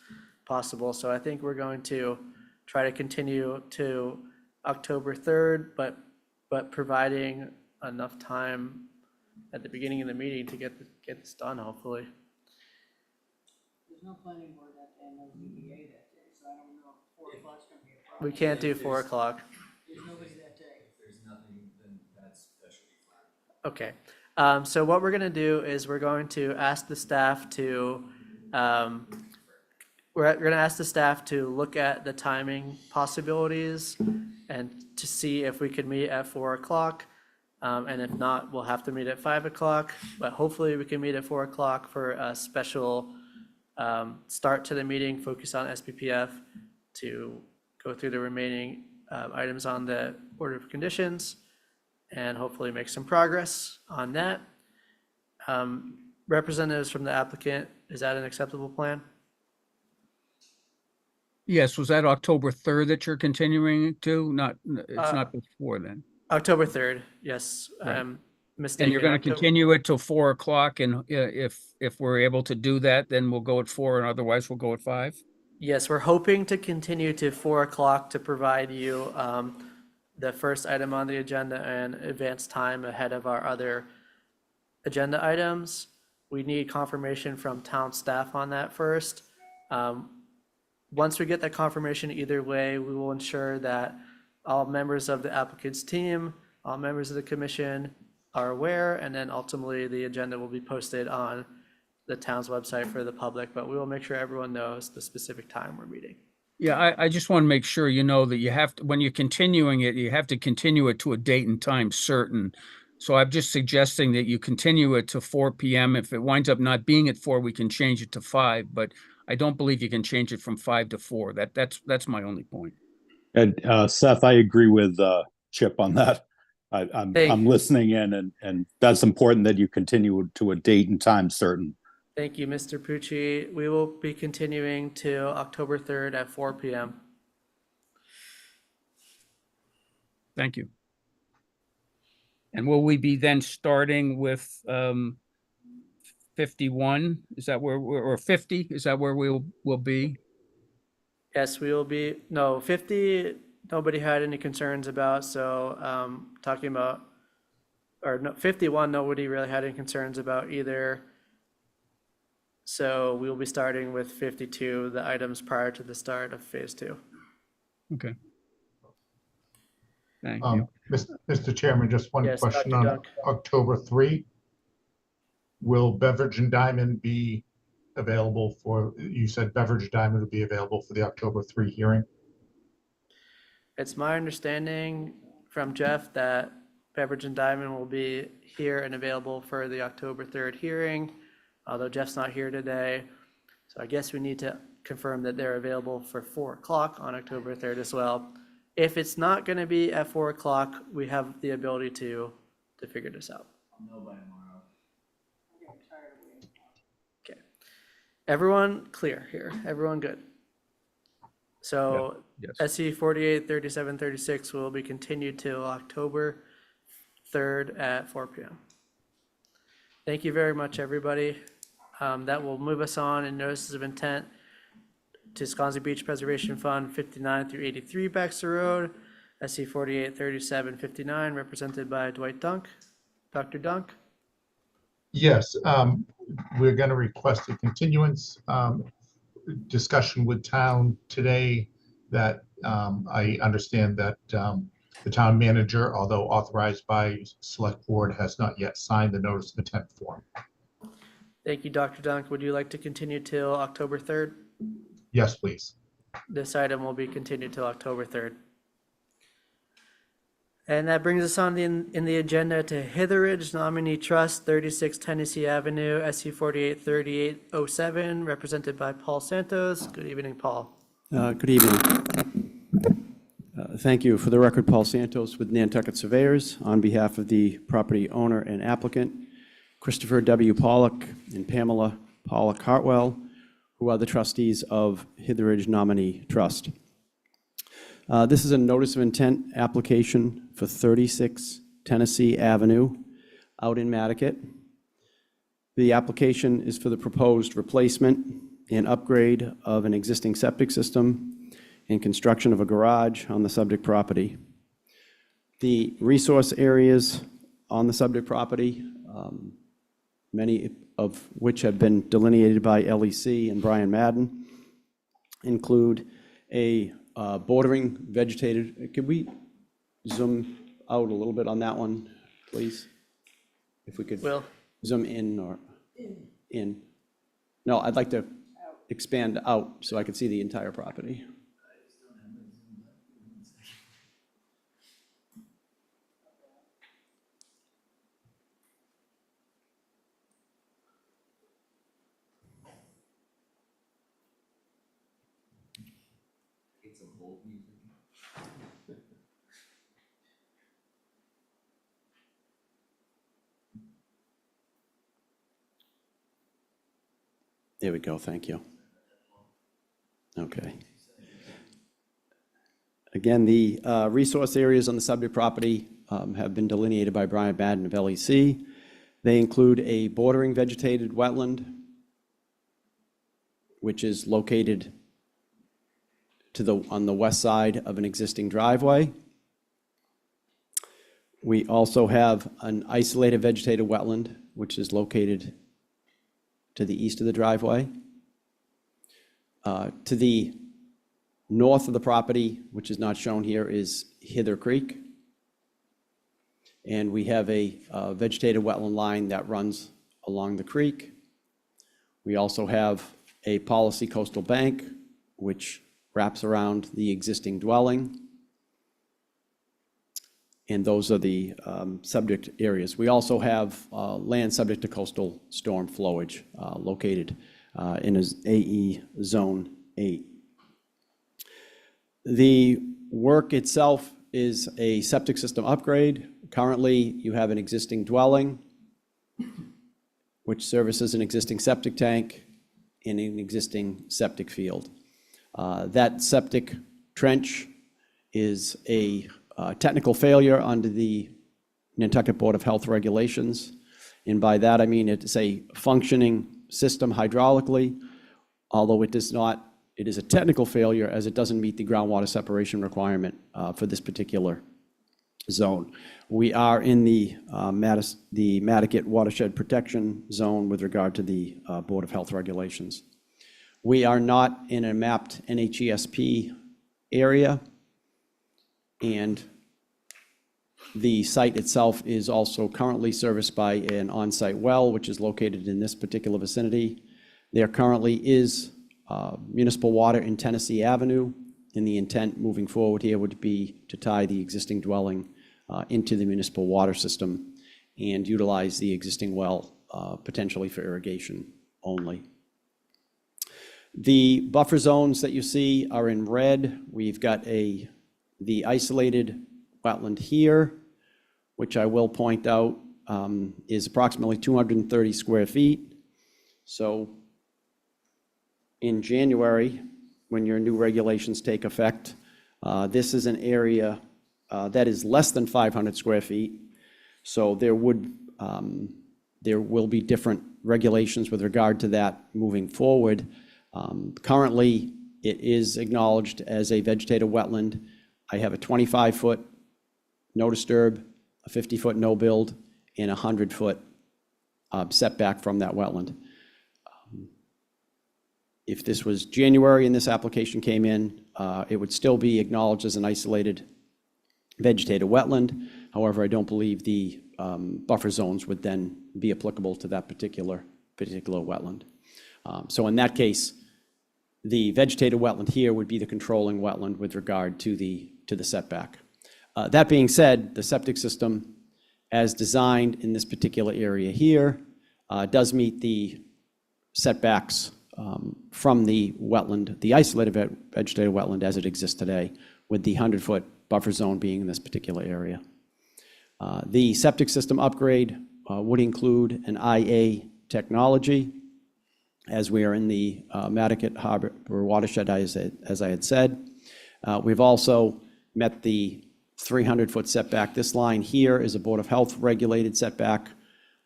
possible. So I think we're going to try to continue to October 3rd, but providing enough time at the beginning of the meeting to get this done, hopefully. There's no planning board that day, no ZBA that day, so I don't know if 4 o'clock's gonna be a problem. We can't do 4 o'clock. There's nobody that day. If there's nothing, then that should be fine. Okay. So what we're going to do is we're going to ask the staff to, we're going to ask the staff to look at the timing possibilities and to see if we could meet at 4 o'clock. And if not, we'll have to meet at 5 o'clock, but hopefully we can meet at 4 o'clock for a special start to the meeting, focus on SPPF to go through the remaining items on the order of conditions and hopefully make some progress on that. Representatives from the applicant, is that an acceptable plan? Yes, was that October 3rd that you're continuing to? It's not before then. October 3rd, yes. Right. Mistaken. And you're going to October- continue it till 4 o'clock, and if we're able to do that, then we'll go at 4, and otherwise we'll go at 5? Yes, we're hoping to continue to 4 o'clock to provide you the first item on the agenda and advance time ahead of our other agenda items. We need confirmation from town staff on that first. Once we get that confirmation either way, we will ensure that all members of the applicant's team, all members of the commission are aware, and then ultimately the agenda will be posted on the town's website for the public, but we will make sure everyone knows the specific time we're meeting. Yeah, I just want to make sure you know that you have to, when you're continuing it, you have to continue it to a date and time certain. So I'm just suggesting that you continue it to 4 PM. If it winds up not being at 4, we can change it to 5, but I don't believe you can change it from 5 to 4. That's my only point. And Seth, I agree with Chip on that. I'm listening in, and that's important that you continue to a date and time certain. Thank you, Mr. Pucci. We will be continuing to October 3rd at 4 PM. Thank you. And will we be then starting with 51? Is that where or 50? Is that where we'll be? Yes, we will be, no, 50, nobody had any concerns about, so talking about, or no, 51, nobody really had any concerns about either. So we will be starting with 52, the items prior to the start of phase 2. Okay. Thank you. Mr. Chairman, just one Yes, question Dr. on Dunk. October 3. Will Beverage and Diamond be available for, you said Beverage and Diamond will be available for the October 3 hearing? It's my understanding from Jeff that Beverage and Diamond will be here and available for the October 3rd hearing, although Jeff's not here today. So I guess we need to confirm that they're available for 4 o'clock on October 3rd as well. If it's not going to be at 4 o'clock, we have the ability to figure this out. I'll know by tomorrow. Okay. Everyone clear here? Everyone good? So Yes. SC 48, 37, 36 will be continued till October 3rd at 4 PM. Thank you very much, everybody. That will move us on in notices of intent to Sconset Beach Preservation Fund 59 through 83 Baxter Road, SC 48, 37, 59, represented by Dwight Dunk. Dr. Dunk? Yes, we're going to request a continuance discussion with town today that I understand that the town manager, although authorized by select board, has not yet signed the notice of intent form. Thank you, Dr. Dunk. Would you like to continue till October 3rd? Yes, please. This item will be continued till October 3rd. And that brings us on in the agenda to Hitheridge Nominee Trust, 36 Tennessee Avenue, SC 483807, represented by Paul Santos. Good evening, Paul. Good evening. Thank you. For the record, Paul Santos with Nantucket Surveyors on behalf of the property owner and applicant, Christopher W. Pollock and Pamela Pollock Hartwell, who are the trustees of Hitheridge Nominee Trust. This is a notice of intent application for 36 Tennessee Avenue out in Nantucket. The application is for the proposed replacement and upgrade of an existing septic system and construction of a garage on the subject property. The resource areas on the subject property, many of which have been delineated by LEC and Brian Madden, include a bordering vegetated. Could we zoom out a little bit on that one, please? If we could zoom in or in. No, I'd like to expand out so I could see the entire property. There we go, thank you. Okay. Again, the resource areas on the subject property have been delineated by Brian Madden of LEC. They include a bordering vegetated wetland, which is located on the west side of an existing driveway. We also have an isolated vegetated wetland, which is located to the east of the driveway. To the north of the property, which is not shown here, is Hither Creek. And we have a vegetated wetland line that runs along the creek. We also have a policy coastal bank, which wraps around the existing dwelling. And those are the subject areas. We also have land subject to coastal storm flowage located in AE Zone 8. The work itself is a septic system upgrade. Currently, you have an existing dwelling, which services an existing septic tank and an existing septic field. That septic trench is a technical failure under the Nantucket Board of Health regulations. And by that, I mean it's a functioning system hydraulically, although it is a technical failure as it doesn't meet the groundwater separation requirement for this particular zone. We are in the Nantucket Watershed Protection Zone with regard to the Board of Health regulations. We are not in a mapped NHESP area, and the site itself is also currently serviced by an on-site well, which is located in this particular vicinity. There currently is municipal water in Tennessee Avenue, and the intent moving forward here would be to tie the existing dwelling into the municipal water system and utilize the existing well potentially for irrigation only. The buffer zones that you see are in red. We've got the isolated wetland here, which I will point out is approximately 230 square feet. So in January, when your new regulations take effect, this is an area that is less than 500 square feet. So there will be different regulations with regard to that moving forward. Currently, it is acknowledged as a vegetated wetland. I have a 25-foot no disturb, a 50-foot no build, and a 100-foot setback from that wetland. If this was January and this application came in, it would still be acknowledged as an isolated vegetated wetland. However, I don't believe the buffer zones would then be applicable to that particular particular wetland. So in that case, the vegetated wetland here would be the controlling wetland with regard to the setback. That being said, the septic system, as designed in this particular area here, does meet the setbacks from the wetland, the isolated vegetated wetland as it exists today, with the 100-foot buffer zone being in this particular area. The septic system upgrade would include an IA technology, as we are in the Nantucket Harbor watershed, as I had said. We've also met the 300-foot setback. This line here is a Board of Health regulated setback,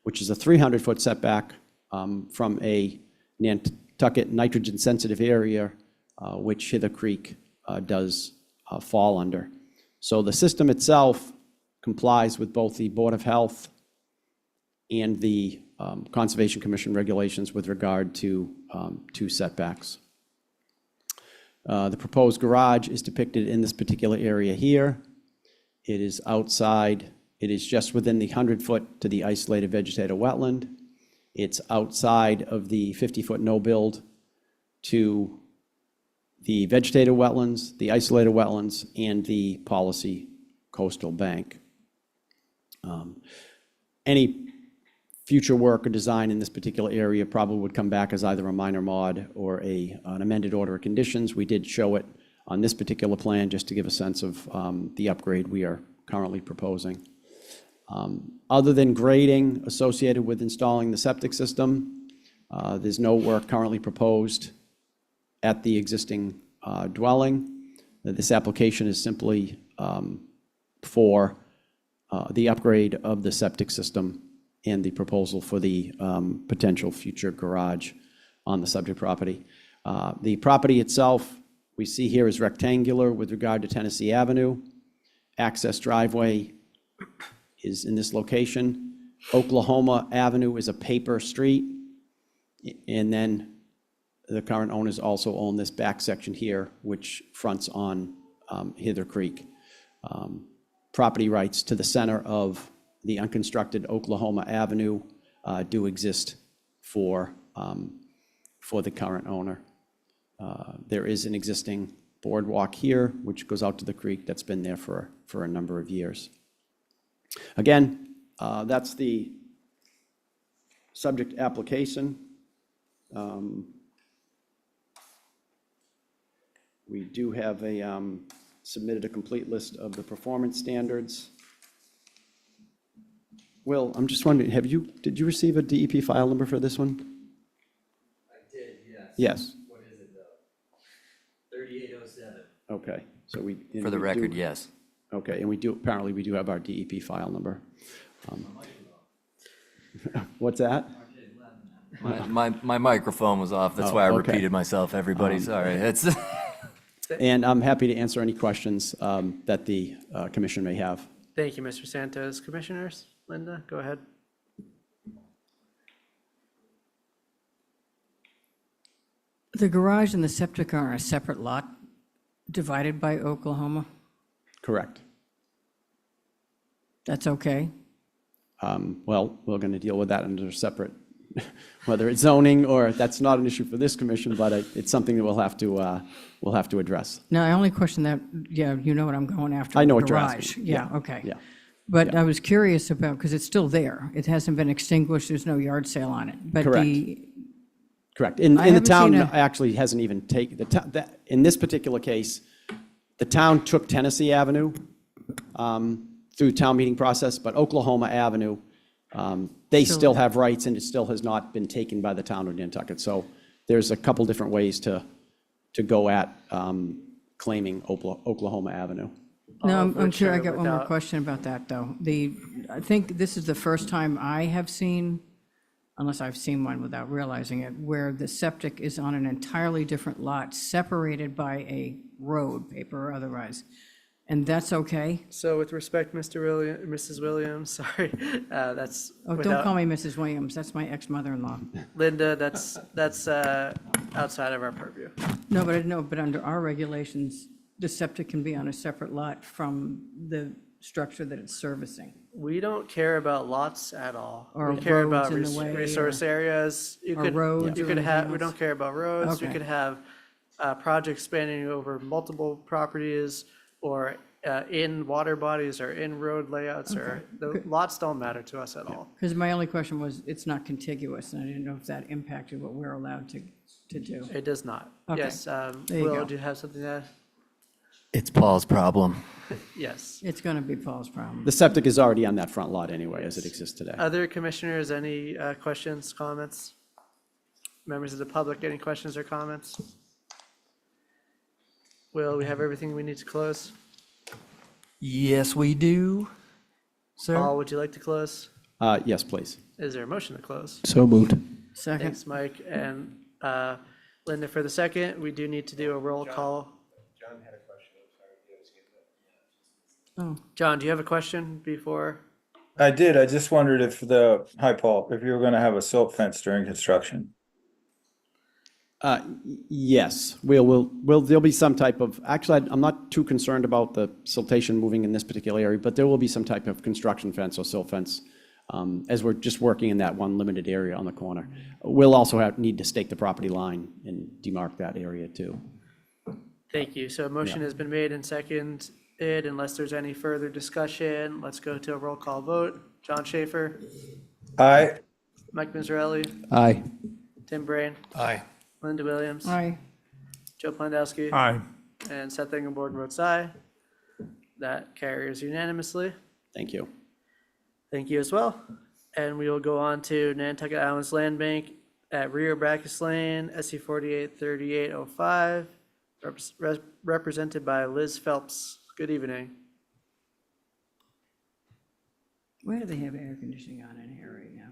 which is a 300-foot setback from a Nantucket nitrogen-sensitive area, which Hither Creek does fall under. So the system itself complies with both the Board of Health and the Conservation Commission regulations with regard to setbacks. The proposed garage is depicted in this particular area here. It is outside, it is just within the 100-foot to the isolated vegetated wetland. It's outside of the 50-foot no-build to the vegetated wetlands, the isolated wetlands, and the policy coastal bank. Any future work or design in this particular area probably would come back as either a minor mod or an amended order of conditions. We did show it on this particular plan just to give a sense of the upgrade we are currently proposing. Other than grading associated with installing the septic system, there's no work currently proposed at the existing dwelling. This application is simply for the upgrade of the septic system and the proposal for the potential future garage on the subject property. The property itself, we see here, is rectangular with regard to Tennessee Avenue. Access driveway is in this location. Oklahoma Avenue is a paper street. And then the current owners also own this back section here, which fronts on Hither Creek. Property rights to the center of the unconstructed Oklahoma Avenue do exist for the current owner. There is an existing boardwalk here, which goes out to the creek that's been there for a number of years. Again, that's the subject application. We do have submitted a complete list of the performance standards. Will, I'm just wondering, did you receive a DEP file number for this one? I did, yes. Yes. What is it though? 3807. Okay, so we. For the record, yes. Okay, and apparently we do have our DEP file number. What's that? My microphone was off, that's Oh, why I okay. repeated myself, everybody, sorry. It's And I'm happy to answer any questions that the commission may have. Thank you, Mr. Santos. Commissioners, Linda, go ahead. The garage and the septic are on a separate lot divided by Oklahoma? Correct. That's okay? Well, we're going to deal with that under separate, whether it's zoning or, that's not an issue for this commission, but it's something that we'll have to address. No, I only question that, yeah, you know what I'm going after. I know with what you're garage. asking. Yeah, Yeah, okay. yeah, But yeah. I was curious about, because it's still there. It hasn't been extinguished, there's no yard sale on it. But Correct. Correct. And I the haven't town seen actually hasn't even taken, in this particular case, the town took Tennessee Avenue through town meeting process, but Oklahoma Avenue, they still have rights, and it still has not been taken by the town of Nantucket. So there's a couple different ways to go at claiming Oklahoma Avenue. No, All of I'm which sure I are got one more without- question about that, though. I think this is the first time I have seen, unless I've seen one without realizing it, where the septic is on an entirely different lot, separated by a road, paper or otherwise. And that's okay? So with respect, Mrs. Williams, sorry, that's. Oh, don't without- call me Mrs. Williams, that's my ex-mother-in-law. Linda, that's outside of our purview. No, but under our regulations, the septic can be on a separate lot from the structure that it's servicing? We don't care about lots at all. Or We care about roads in the way, resource areas. You or could, roads you or could have, anything we don't else? care about roads. You Okay. could have projects spanning over multiple properties or in water bodies or in road layouts or, the lots don't matter to us at all. Because my only question was, it's not contiguous, and I didn't know if that impacted what we're allowed to do. It does not. Okay. Yes, There you Will, go. do you have something to add? It's Paul's problem. Yes. It's going to be Paul's problem. The septic is already on that front lot anyway, as it exists today. Other commissioners, any questions, comments? Members of the public, any questions or comments? Will, we have everything we need to close? Yes, we do, sir. Paul, would you like to close? Yes, please. Is there a motion to close? So moved. Second, Thanks, Mike. And Linda for the second. We do need to do a roll call. oh, John, do you have a question before? I did. I just wondered if hi, Paul, if you were gonna have a silt fence during construction. Yes, there'll be some type of, actually, I'm not too concerned about the siltation moving in this particular area, but there will be some type of construction fence or silt fence, as we're just working in that one limited area on the corner. We'll also need to stake the property line and demarc that area too. Thank you. So a motion has been made and seconded. Unless there's any further discussion, let's go to a roll call vote. John Schaefer, Aye. Mike Miserelli, Aye. Tim Brain, Aye. Linda Williams, aye. Joe Plandowski, Aye. and Seth Ingeborg votes aye. That carries unanimously. Thank you. Thank you as well. And we will go on to Nantucket Islands Land Bank at Rio Bacchus Lane, SC 483805, represented by Liz Phelps. Good evening. Why do they have air conditioning on in here right now?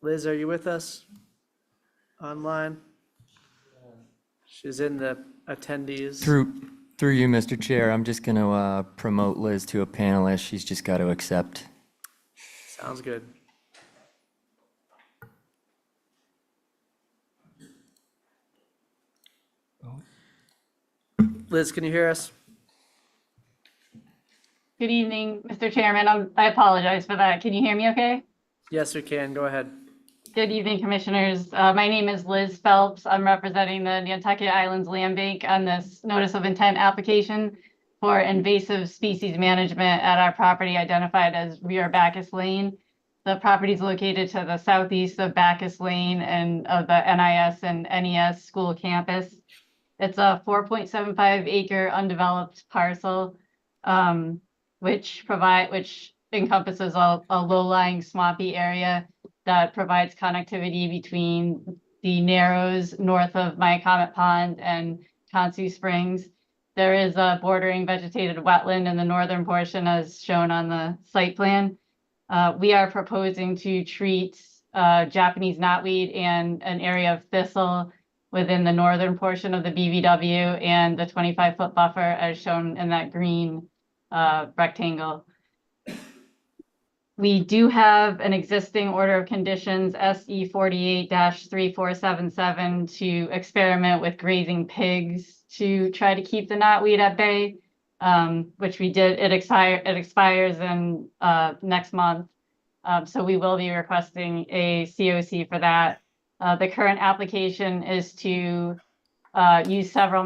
Liz, are you with us online? She's in the attendees. Through you, Mr. Chair, I'm just going to promote Liz to a panelist. She's just got to accept. Sounds good. Liz, can you hear us? Good evening, Mr. Chairman. I apologize for that. Can you hear me okay? Yes, we can. Go ahead. Good evening, Commissioners. My name is Liz Phelps. I'm representing the Nantucket Islands Land Bank on this notice of intent application for invasive species management at our property identified as Rio Bacchus Lane. The property is located to the southeast of Bacchus Lane and of the NIS and NES school campus. It's a 4.75 acre undeveloped parcel, which encompasses a low-lying swampy area that provides connectivity between the Narrows north of Myacomet Pond and Consu Springs. There is a bordering vegetated wetland in the northern portion as shown on the site plan. We are proposing to treat Japanese knotweed and an area of thistle within the northern portion of the BVW and the 25-foot buffer as shown in that green rectangle. We do have an existing order of conditions, SE 48-3477, to experiment with grazing pigs to try to keep the knotweed at bay, which we did. It expires in next month. So we will be requesting a COC for that. The current application is to use several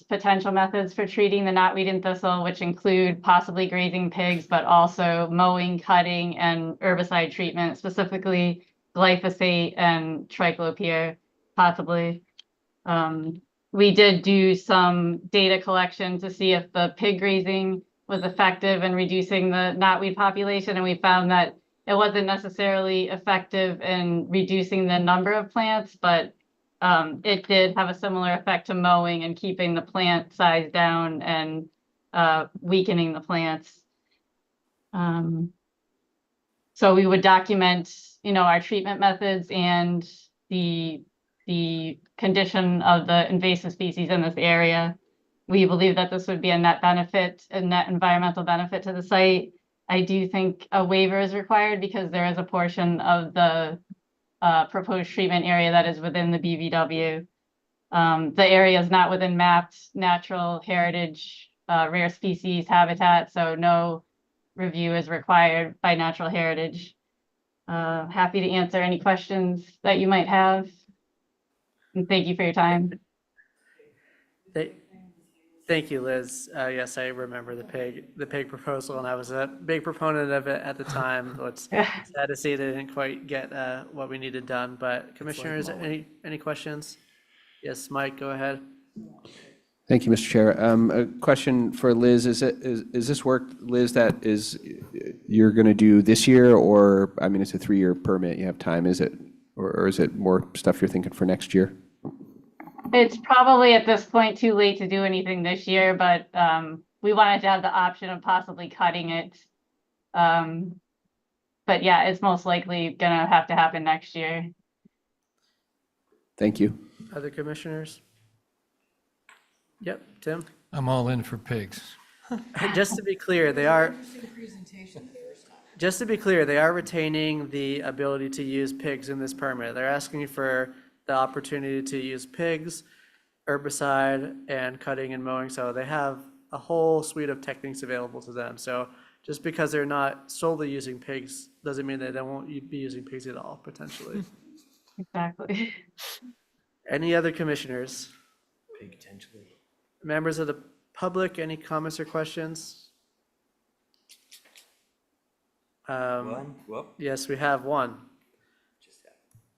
potential methods for treating the knotweed and thistle, which include possibly grazing pigs, but also mowing, cutting, and herbicide treatment, specifically glyphosate and triclopyr, possibly. We did do some data collection to see if the pig grazing was effective in reducing the knotweed population, and we found that it wasn't necessarily effective in reducing the number of plants, but it did have a similar effect to mowing and keeping the plant size down and weakening the plants. So we would document, our treatment methods and the condition of the invasive species in this area. We believe that this would be a net environmental benefit to the site. I do think a waiver is required because there is a portion of the proposed treatment area that is within the BVW. The area is not within mapped natural heritage rare species habitat, so no review is required by natural heritage. Happy to answer any questions that you might have. And thank you for your time. Thank you, Liz. Yes, I remember the pig proposal, and I was a big proponent of it at the time. It's sad to see they didn't quite get what we needed done, but commissioners, any questions? Yes, Mike, go ahead. Thank you, Mr. Chair. A question for Liz. Is this work, Liz, that you're going to do this year, or, I mean, it's a 3-year permit, you have time, is it? Or is it more stuff you're thinking for next year? It's probably at this point too late to do anything this year, but we wanted to have the option of possibly cutting it. But yeah, it's most likely gonna have to happen next year. Thank you. Other commissioners? Yep, Tim? I'm all in for pigs. Just to be clear, they are retaining the ability to use pigs in this permit. They're asking for the opportunity to use pigs, herbicide, and cutting and mowing. So they have a whole suite of techniques available to them. So just because they're not solely using pigs doesn't mean that they won't be using pigs at all, potentially. Exactly. Any other commissioners? Potentially. Members of the public, any comments or questions? Yes, we have one.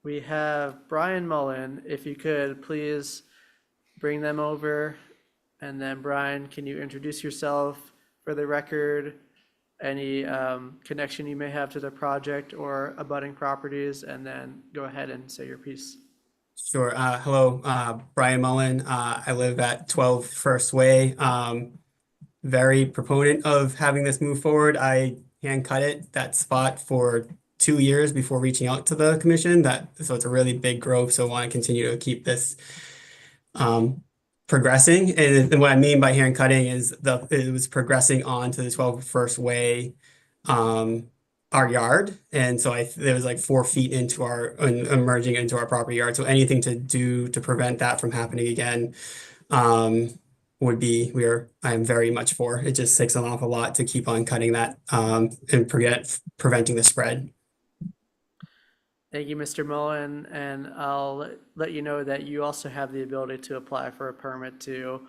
We have Brian Mullen. If you could please bring them over. And then Brian, can you introduce yourself for the record? Any connection you may have to the project or abutting properties, and then go ahead and say your piece. Sure. Hello, Brian Mullen. I live at 12 First Way. Very proponent of having this move forward. I hand cut that spot for 2 years before reaching out to the commission. So it's a really big growth. So I want to continue to keep this progressing. And what I mean by hand cutting is it was progressing onto the 12 First Way, our yard. And so there was like 4 feet into emerging into our property yard. So anything to do to prevent that from happening again would be, I am very much for. It just takes an awful lot to keep on cutting that and preventing the spread. Thank you, Mr. Mullen, and I'll let you know that you also have the ability to apply for a permit to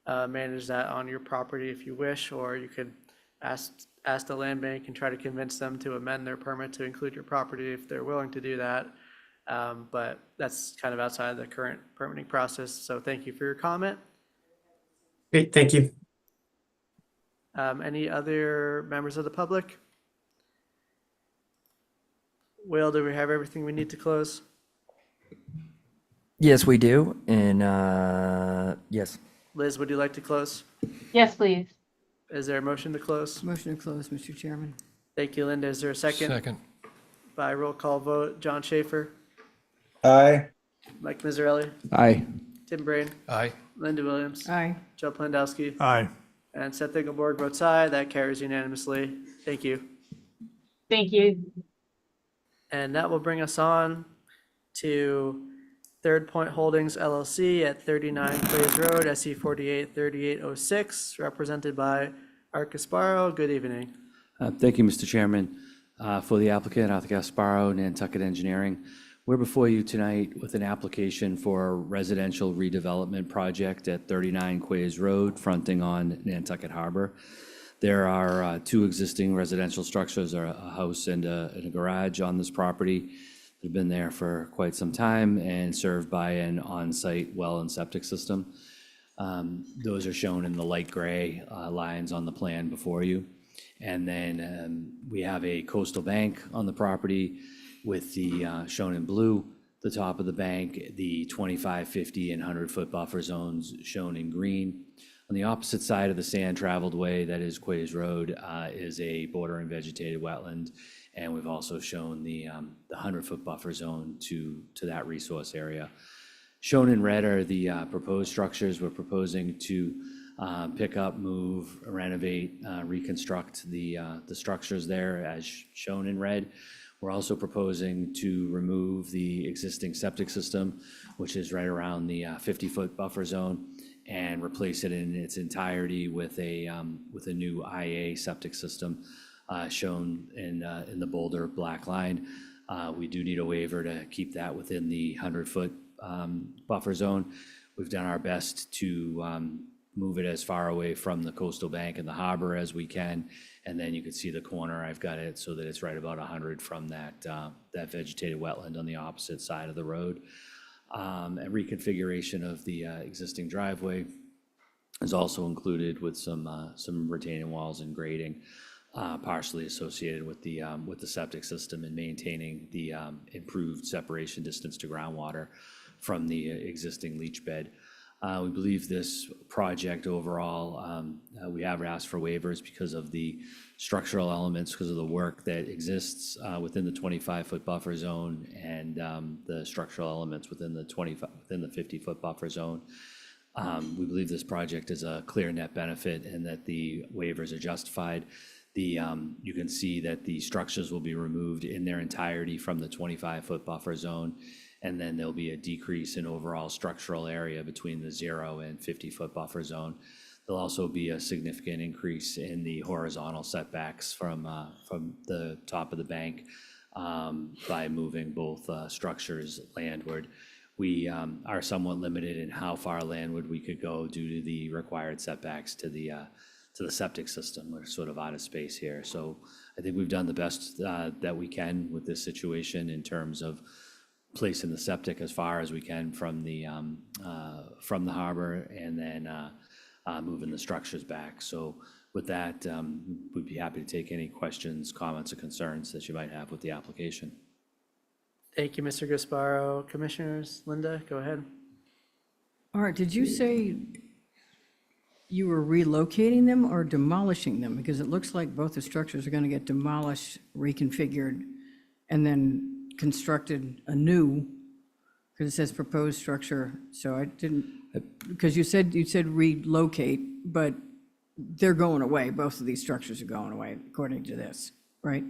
manage that on your property if you wish, or you could ask the land bank and try to convince them to amend their permit to include your property if they're willing to do that. But that's kind of outside the current permitting process, so thank you for your comment. Great, thank you. Any other members of the public? Will, do we have everything we need to close? Yes, we do. And yes. Liz, would you like to close? Yes, please. Is there a motion to close? Motion to close, Mr. Chairman. Thank you, Linda. Is there a second? Second. By roll call vote, John Schaefer, Aye. Mike Miserelli, Aye. Tim Brain, Aye. Linda Williams, Aye. Joe Plandowski, Aye. and Seth Engelborg votes aye. That carries unanimously. Thank you. Thank you. And that will bring us on to Third Point Holdings LLC at 39 Clays Road, SE 483806, represented by Art Gasparo. Good evening. Thank you, Mr. Chairman. For the applicant, Art Gasparo, Nantucket Engineering, we're before you tonight with an application for a residential redevelopment project at 39 Quays Road, fronting on Nantucket Harbor. There are 2 existing residential structures, a house and a garage on this property. They've been there for quite some time and served by an on-site well and septic system. Those are shown in the light gray lines on the plan before you. And then we have a coastal bank on the property with the shown in blue, the top of the bank, the 25, 50, and 100-foot buffer zones shown in green. On the opposite side of the sand traveled way, that is Quays Road, is a border and vegetated wetland. And we've also shown the 100-foot buffer zone to that resource area. Shown in red are the proposed structures. We're proposing to pick up, move, renovate, reconstruct the structures there as shown in red. We're also proposing to remove the existing septic system, which is right around the 50-foot buffer zone, and replace it in its entirety with a new IA septic system shown in the bolder black line. We do need a waiver to keep that within the 100-foot buffer zone. We've done our best to move it as far away from the coastal bank and the harbor as we can. And then you can see the corner, I've got it so that it's right about 100 from that vegetated wetland on the opposite side of the road. And reconfiguration of the existing driveway is also included with some retaining walls and grading, partially associated with the septic system and maintaining the improved separation distance to groundwater from the existing leach bed. We believe this project overall, we have asked for waivers because of the structural elements, because of the work that exists within the 25-foot buffer zone and the structural elements within the 50-foot buffer zone. We believe this project is a clear net benefit and that the waivers are justified. You can see that the structures will be removed in their entirety from the 25-foot buffer zone, and then there'll be a decrease in overall structural area between the 0 and 50-foot buffer zone. There'll also be a significant increase in the horizontal setbacks from the top of the bank by moving both structures landward. We are somewhat limited in how far landward we could go due to the required setbacks to the septic system. We're sort of out of space here. So I think we've done the best that we can with this situation in terms of placing the septic as far as we can from the harbor and then moving the structures back. So with that, we'd be happy to take any questions, comments, or concerns that you might have with the application. Thank you, Mr. Gasparo. Commissioners, Linda, go ahead. All right, did you say you were relocating them or demolishing them? Because it looks like both the structures are going to get demolished, reconfigured, and then constructed anew, because it says proposed structure. So I didn't, because you said relocate, but they're going away. Both of these structures are going away, according to this, right?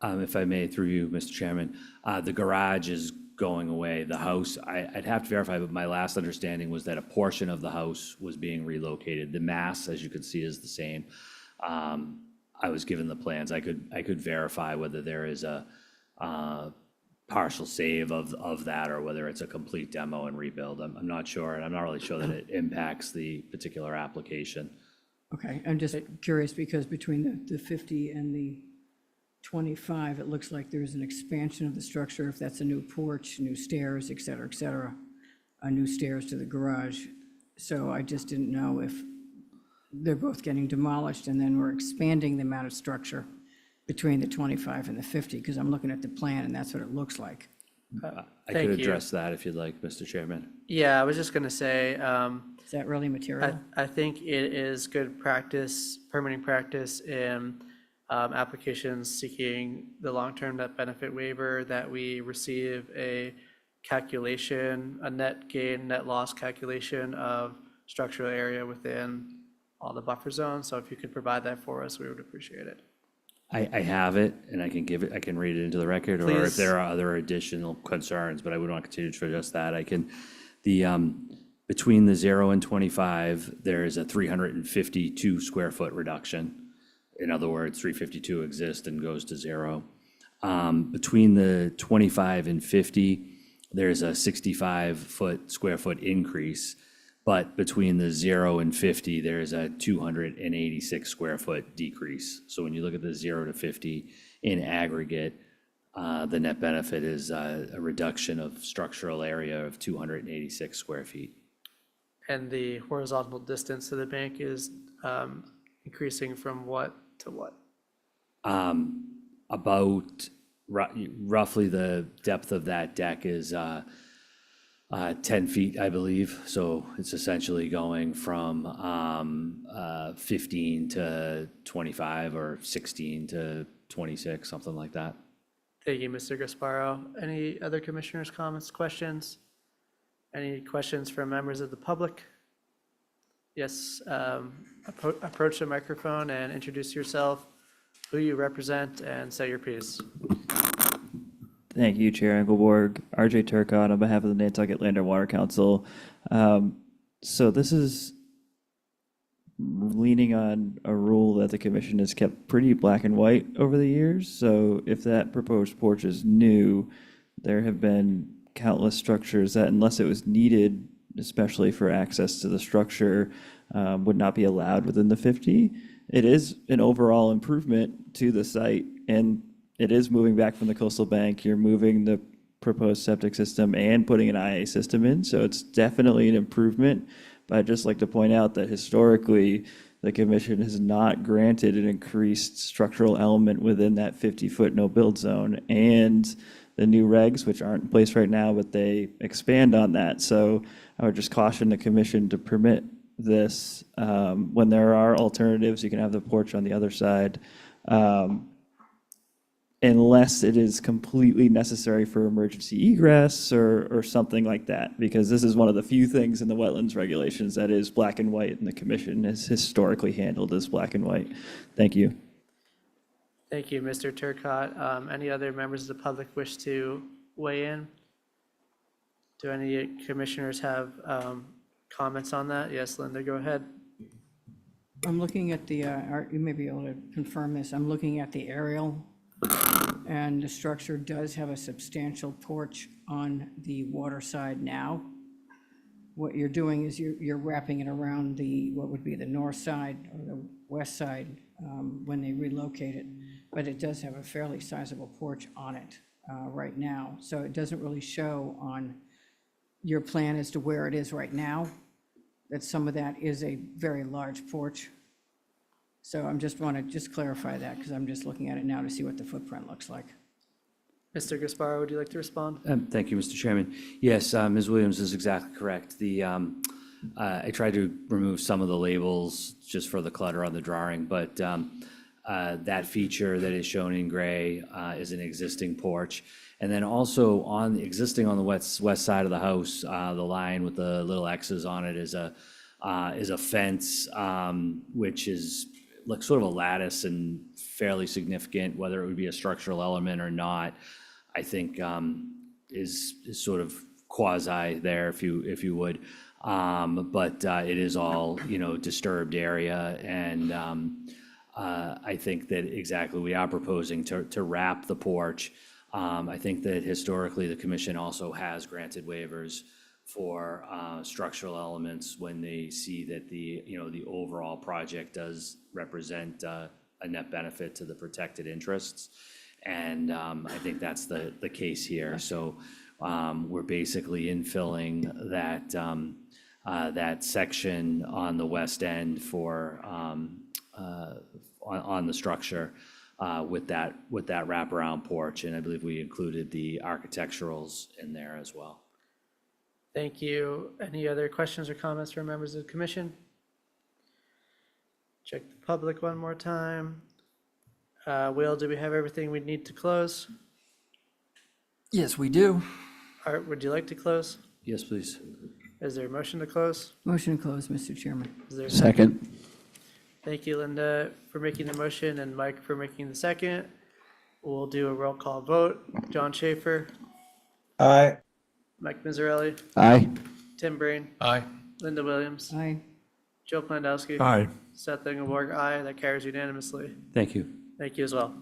If I may, through you, Mr. Chairman, the garage is going away. The house, I'd have to verify, but my last understanding was that a portion of the house was being relocated. The mass, as you can see, is the same. I was given the plans. I could verify whether there is a partial save of that or whether it's a complete demo and rebuild. I'm not sure, and I'm not really sure that it impacts the particular application. Okay, I'm just curious because between the 50 and the 25, it looks like there's an expansion of the structure, if that's a new porch, new stairs, et cetera, new stairs to the garage. So I just didn't know if they're both getting demolished and then we're expanding the amount of structure between the 25 and the 50, because I'm looking at the plan and that's what it looks like. I could address that if you'd like, Mr. Chairman. Yeah, I was just going to say, is that really material? I think it is good practice, permitting practice in applications seeking the long-term net benefit waiver that we receive a calculation, a net gain, net loss calculation of structural area within all the buffer zones. So if you could provide that for us, we would appreciate it. I have it, and I can read it into the record, or if there are other additional concerns, but I would want to continue to address that. Between the 0 and 25, there is a 352 square foot reduction. In other words, 352 exists and goes to 0. Between the 25 and 50, there's a 65 square foot increase. But between the 0 and 50, there's a 286 square foot decrease. So when you look at the 0 to 50 in aggregate, the net benefit is a reduction of structural area of 286 square feet. And the horizontal distance to the bank is increasing from what to what? About roughly the depth of that deck is 10 feet, I believe. So it's essentially going from 15 to 25 or 16 to 26, something like that. Thank you, Mr. Gasparo. Any other commissioners' comments, questions? Any questions from members of the public? Yes, approach the microphone and introduce yourself, who you represent, and say your piece. Thank you, Chair Engelborg. RJ Turcott on behalf of the Nantucket Land and Water Council. So this is leaning on a rule that the commission has kept pretty black and white over the years. So if that proposed porch is new, there have been countless structures that, unless it was needed, especially for access to the structure, would not be allowed within the 50. It is an overall improvement to the site, and it is moving back from the coastal bank. You're moving the proposed septic system and putting an IA system in, so it's definitely an improvement. But I'd just like to point out that historically, the commission has not granted an increased structural element within that 50-foot no-build zone. And the new regs, which aren't in place right now, but they expand on that. So I would just caution the commission to permit this when there are alternatives. You can have the porch on the other side, unless it is completely necessary for emergency egress or something like that, because this is one of the few things in the wetlands regulations that is black and white, and the commission has historically handled as black and white. Thank you. Thank you, Mr. Turcott. Any other members of the public wish to weigh in? Do any commissioners have comments on that? Yes, Linda, go ahead. I'm looking at the, you may be able to confirm this, I'm looking at the aerial, and the structure does have a substantial porch on the water side now. What you're doing is you're wrapping it around the, what would be the north side or the west side when they relocate it, but it does have a fairly sizable porch on it right now. So it doesn't really show on your plan as to where it is right now, that some of that is a very large porch. So I'm just want to just clarify that, because I'm just looking at it now to see what the footprint looks like. Mr. Gasparo, would you like to respond? Thank you, Mr. Chairman. Yes, Ms. Williams is exactly correct. I tried to remove some of the labels just for the clutter on the drawing, but that feature that is shown in gray is an existing porch. And then also on the existing on the west side of the house, the line with the little X's on it is a fence, which is like sort of a lattice and fairly significant. Whether it would be a structural element or not, I think is sort of quasi there, if you would. But it is all, disturbed area, and I think that exactly we are proposing to wrap the porch. I think that historically the commission also has granted waivers for structural elements when they see that the overall project does represent a net benefit to the protected interests. And I think that's the case here. So we're basically infilling that section on the west end for on the structure with that wraparound porch, and I believe we included the architecturals in there as well. Thank you. Any other questions or comments from members of the commission? Check the public one more time. Will, do we have everything we need to close? Yes, we do. Art, would you like to close? Yes, please. Is there a motion to close? Motion to close, Mr. Chairman. Is there a Second. Thank you, Linda, for making the motion, and Mike for making the second. We'll do a roll call vote. John Schaefer, Aye. Mike Mizzarelli, Aye. Tim Breen, Aye. Linda Williams, Aye. Joe Klandowski. Aye. Seth Engelborg, aye. That carries unanimously. Thank you. Thank you as well.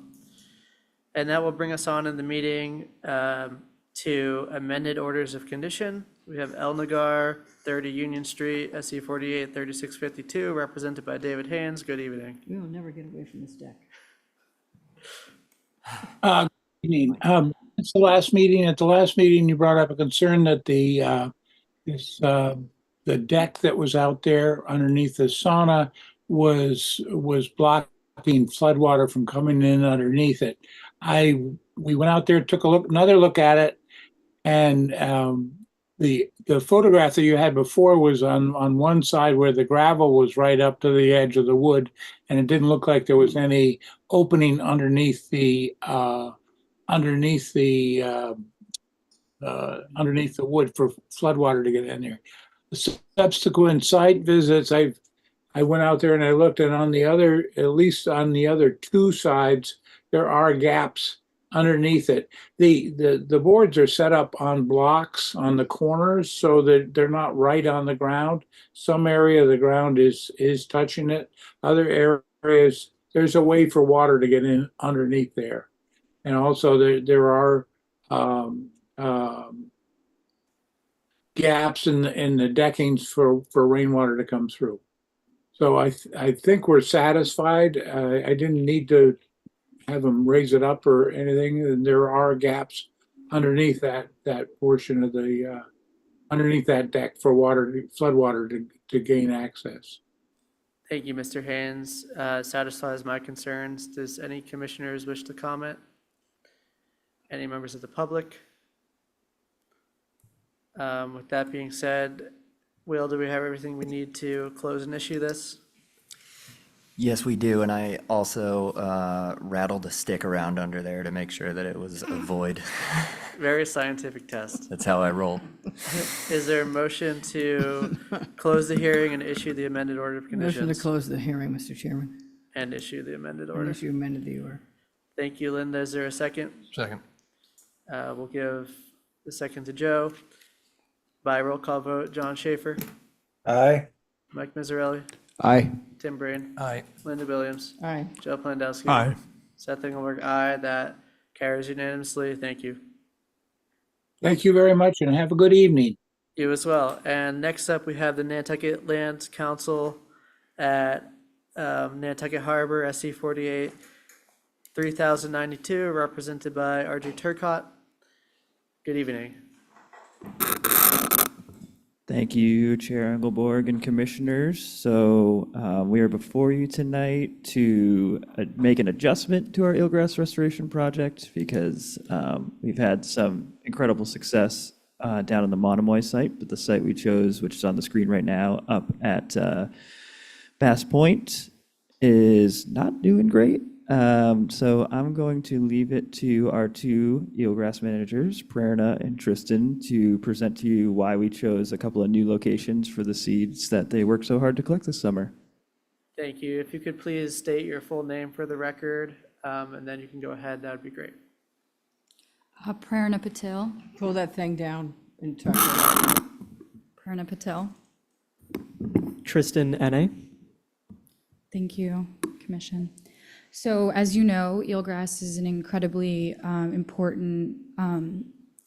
And that will bring us on in the meeting to amended orders of condition. We have El Nagar, 30 Union Street, SE 48, 3652, represented by David Haynes. Good evening. We'll never get away from this deck. Good evening. It's the last meeting. At the last meeting, you brought up a concern that the deck that was out there underneath the sauna was blocking floodwater from coming in underneath it. We went out there, took another look at it, and the photograph that you had before was on one side where the gravel was right up to the edge of the wood, and it didn't look like there was any opening underneath the wood for floodwater to get in there. The subsequent site visits, I went out there and I looked, and at least on the other two sides, there are gaps underneath it. The boards are set up on blocks on the corners so that they're not right on the ground. Some area of the ground is touching it. Other areas, there's a way for water to get in underneath there. And also there are gaps in the deckings for rainwater to come through. So I think we're satisfied. I didn't need to have them raise it up or anything. And there are gaps underneath that portion of the underneath that deck for flood water to gain access. Thank you, Mr. Haynes. Satisfies my concerns. Does any commissioners wish to comment? Any members of the public? With that being said, Will, do we have everything we need to close and issue this? Yes, we do, and I also rattled a stick around under there to make sure that it was a void. Very scientific test. That's how I roll. Is there a motion to close the hearing and issue the amended order of conditions? Motion to close the hearing, Mr. Chairman. And issue the amended And order. issue amended the order. Thank you, Linda. Is there a second? Second. We'll give the second to Joe. By roll call vote, John Schaefer, Aye. Mike Mizzarelli, Aye. Tim Breen, Aye. Linda Williams, Aye. Joe Plandowski. Aye. Seth Engelberg, aye. That carries unanimously. Thank you. Thank you very much and have a good evening. You as well. And next up, we have the Nantucket Land Council at Nantucket Harbor, SC 48, 3092, represented by RJ Turcott. Good evening. Thank you, Chair Engelborg and Commissioners. So we are before you tonight to make an adjustment to our eelgrass restoration project because we've had some incredible success down on the Monomoy site, but the site we chose, which is on the screen right now, up at Bass Point, is not doing great. So I'm going to leave it to our two eelgrass managers, Prerna and Tristan, to present to you why we chose a couple of new locations for the seeds that they worked so hard to collect this summer. Thank you. If you could please state your full name for the record, and then you can go ahead, that would be great. Prerna Patel. Pull that thing down and talk about it. Prerna Patel. Tristan N.A. Thank you, Commission. So as you know, eelgrass is an incredibly important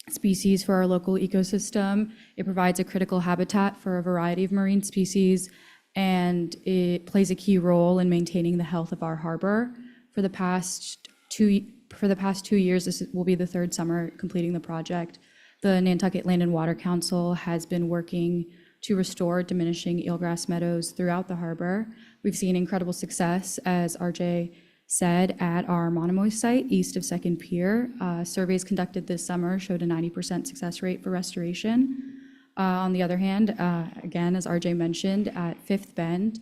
species for our local ecosystem. It provides a critical habitat for a variety of marine species, and it plays a key role in maintaining the health of our harbor. For the past 2 years, this will be the third summer completing the project. The Nantucket Land and Water Council has been working to restore diminishing eelgrass meadows throughout the harbor. We've seen incredible success, as RJ said, at our Monomoy site east of Second Pier. Surveys conducted this summer showed a 90% success rate for restoration. On the other hand, again, as RJ mentioned, at Fifth Bend,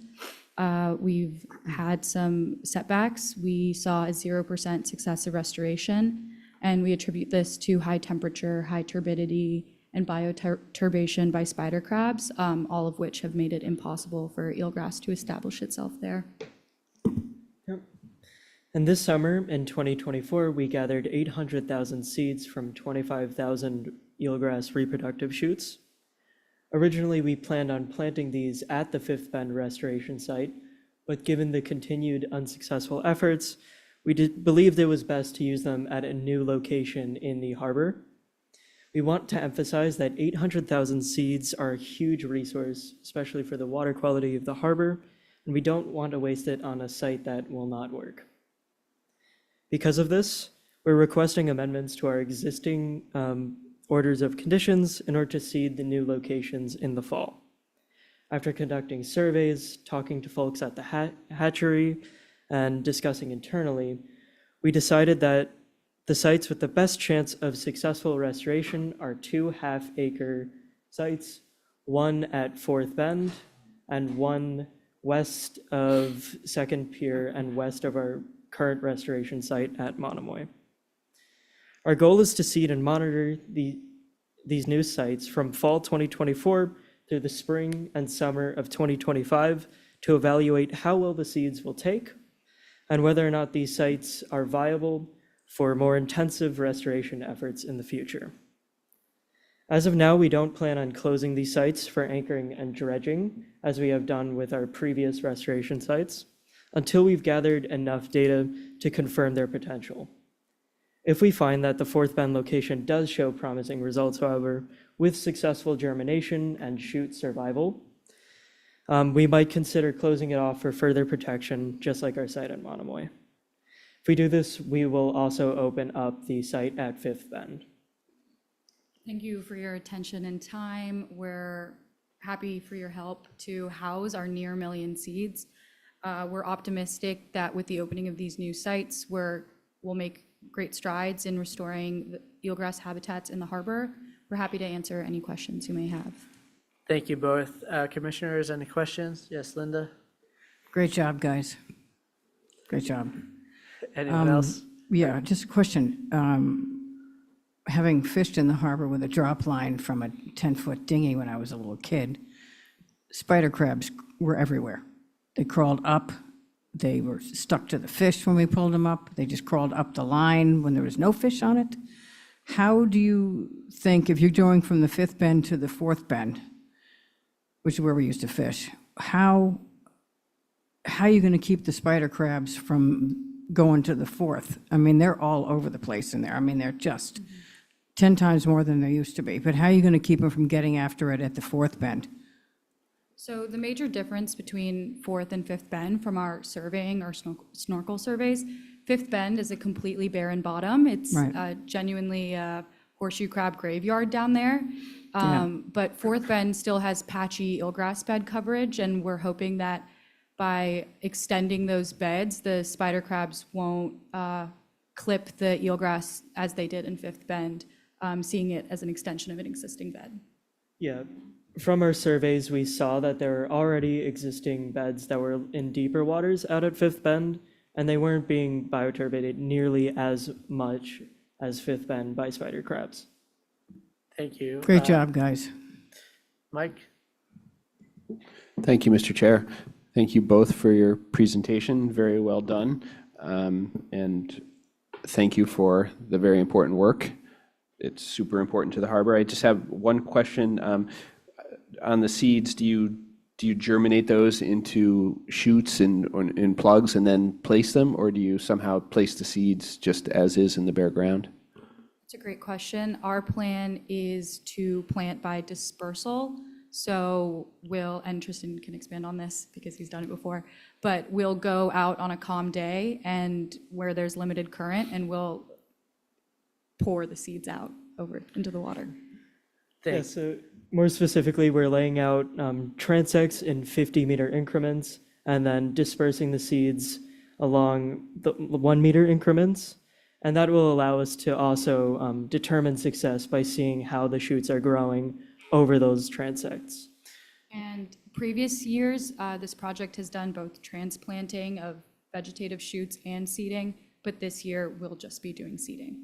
we've had some setbacks. We saw a 0% success of restoration, and we attribute this to high temperature, high turbidity, and bioturbation by spider crabs, all of which have made it impossible for eelgrass to establish itself there. And this summer, in 2024, we gathered 800,000 seeds from 25,000 eelgrass reproductive shoots. Originally, we planned on planting these at the Fifth Bend restoration site, but given the continued unsuccessful efforts, we believed it was best to use them at a new location in the harbor. We want to emphasize that 800,000 seeds are a huge resource, especially for the water quality of the harbor, and we don't want to waste it on a site that will not work. Because of this, we're requesting amendments to our existing orders of conditions in order to seed the new locations in the fall. After conducting surveys, talking to folks at the hatchery, and discussing internally, we decided that the sites with the best chance of successful restoration are 2 half-acre sites, one at Fourth Bend and one west of Second Pier and west of our current restoration site at Monomoy. Our goal is to seed and monitor these new sites from fall 2024 through the spring and summer of 2025 to evaluate how well the seeds will take and whether or not these sites are viable for more intensive restoration efforts in the future. As of now, we don't plan on closing these sites for anchoring and dredging, as we have done with our previous restoration sites, until we've gathered enough data to confirm their potential. If we find that the Fourth Bend location does show promising results, however, with successful germination and shoot survival, we might consider closing it off for further protection, just like our site at Monomoy. If we do this, we will also open up the site at Fifth Bend. Thank you for your attention and time. We're happy for your help to house our near million seeds. We're optimistic that with the opening of these new sites, we'll make great strides in restoring the eelgrass habitats in the harbor. We're happy to answer any questions you may have. Thank you both. Commissioners, any questions? Yes, Linda? Great job, guys. Great job. Anyone else? Yeah, just a question. Having fished in the harbor with a drop line from a 10-foot dinghy when I was a little kid, spider crabs were everywhere. They crawled up. They were stuck to the fish when we pulled them up. They just crawled up the line when there was no fish on it. How do you think, if you're going from the Fifth Bend to the Fourth Bend, which is where we used to fish, how are you going to keep the spider crabs from going to the Fourth? I mean, they're all over the place in there. I mean, they're just 10 times more than they used to be. But how are you going to keep them from getting after it at the Fourth Bend? So the major difference between Fourth and Fifth Bend from our surveying or snorkel surveys, Fifth Bend is a completely barren bottom. It's genuinely a horseshoe crab graveyard down there. But Fourth Bend still has patchy eelgrass bed coverage, and we're hoping that by extending those beds, the spider crabs won't clip the eelgrass as they did in Fifth Bend, seeing it as an extension of an existing bed. Yeah, from our surveys, we saw that there were already existing beds that were in deeper waters out at Fifth Bend, and they weren't being bioturbated nearly as much as Fifth Bend by spider crabs. Thank you. Great job, guys. Mike? Thank you, Mr. Chair. Thank you both for your presentation. Very well done. And thank you for the very important work. It's super important to the harbor. I just have one question. On the seeds, do you germinate those into shoots and in plugs and then place them, or do you somehow place the seeds just as is in the bare ground? It's a great question. Our plan is to plant by dispersal. So and Tristan can expand on this because he's done it before, but we'll go out on a calm day and where there's limited current, and we'll pour the seeds out over into the water. Yeah, so more specifically, we're laying out transects in 50-meter increments and then dispersing the seeds along the 1-meter increments. And that will allow us to also determine success by seeing how the shoots are growing over those transects. And previous years, this project has done both transplanting of vegetative shoots and seeding, but this year we'll just be doing seeding.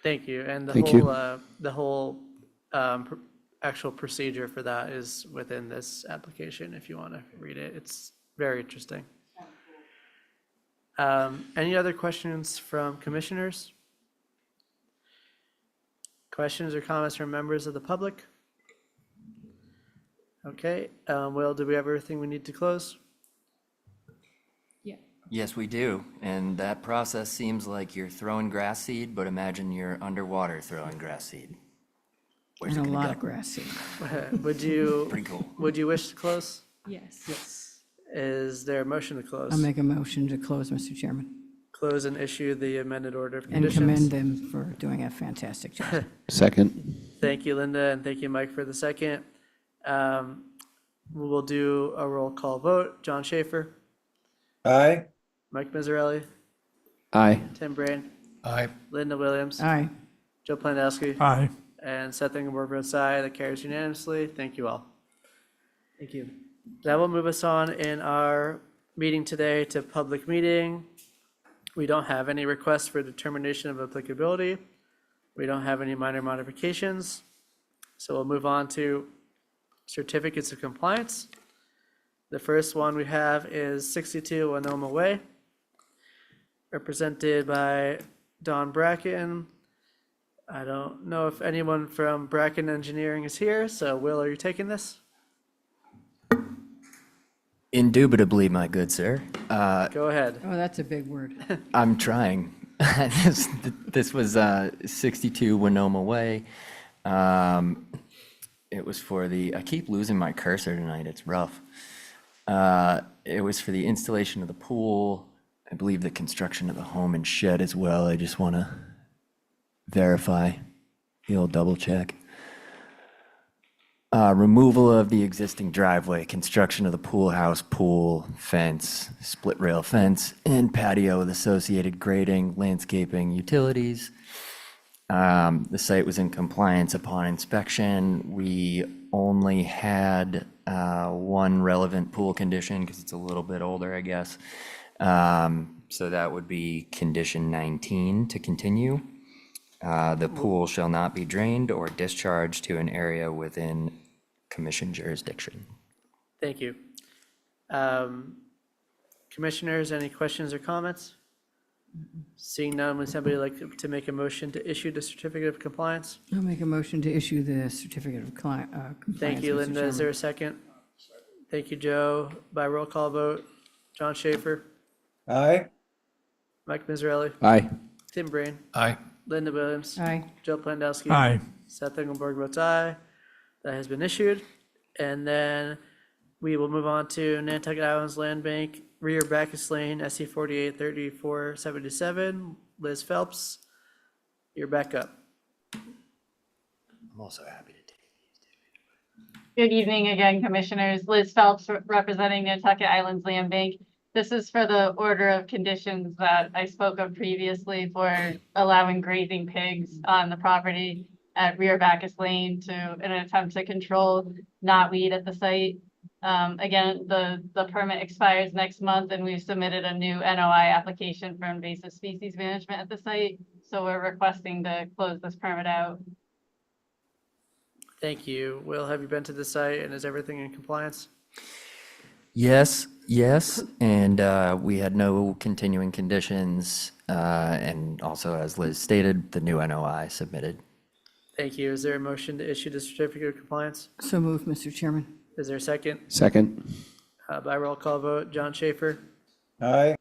Thank you. And the whole actual procedure for that is within this application, if you want to read it. It's very interesting. Any other questions from commissioners? Questions or comments from members of the public? Okay, Will, do we have everything we need to close? Yeah. Yes, we do. And that process seems like you're throwing grass seed, but imagine you're underwater throwing grass seed. Where's And it a gonna lot go? of grass seed. Would you, Pretty cool. would you wish to close? Yes. Yes. Is there a motion to close? I'll make a motion to close, Mr. Chairman, Close and issue the amended order of and conditions. commend them for doing a fantastic job. Second. Thank you, Linda, and thank you, Mike, for the second. We will do a roll call vote. John Schaefer, Aye. Mike Mizzarelli, Aye. Tim Brain, Aye. Linda Williams, Aye. Joe Plandowski, Aye. and Seth Ingeborg votes aye. That carries unanimously. Thank you all. Thank you. That will move us on in our meeting today to public meeting. We don't have any requests for determination of applicability. We don't have any minor modifications. So we'll move on to certificates of compliance. The first one we have is 62 Winoma Way, represented by Don Bracken. I don't know if anyone from Bracken Engineering is here, so Will, are you taking this? Indubitably, my good sir. Go ahead. Oh, that's a big word. I'm trying. This was 62 Winoma Way. It was for I keep losing my cursor tonight, it's rough. It was for the installation of the pool, I believe the construction of the home and shed as well. I just want to verify, the old double check. Removal of the existing driveway, construction of the pool house, pool, fence, split rail fence, and patio with associated grading, landscaping, utilities. The site was in compliance upon inspection. We only had one relevant pool condition because it's a little bit older, I guess. So that would be condition 19 to continue. The pool shall not be drained or discharged to an area within commission jurisdiction. Thank you. Commissioners, any questions or comments? Seeing none, would somebody like to make a motion to issue the certificate of compliance? I'll make a motion to issue the certificate of compliance. Thank you, Mr. Linda. Is there Chairman. a second? Thank you, Joe. By roll call vote, John Schaefer, Aye. Mike Miserelli, Aye. Tim Brain, Aye. Linda Williams, Aye. Joe Plandowski. Aye. Seth Engelberg votes aye. That has been issued. And then we will move on to Nantucket Islands Land Bank, rear Bacchus Lane, SC 483477. Liz Phelps, you're back up. I'm also happy to take. Good evening again, Commissioners. Liz Phelps, representing Nantucket Islands Land Bank. This is for the order of conditions that I spoke of previously for allowing grazing pigs on the property at rear Bacchus Lane in an attempt to control knotweed at the site. Again, the permit expires next month and we've submitted a new NOI application for invasive species management at the site. So we're requesting to close this permit out. Thank you. Will, have you been to the site and is everything in compliance? Yes, and we had no continuing conditions, and also, as Liz stated, the new NOI submitted. Thank you. Is there a motion to issue the certificate of compliance? So moved, Mr. Chairman. Is there a second? Second. By roll call vote, John Schaefer, Aye.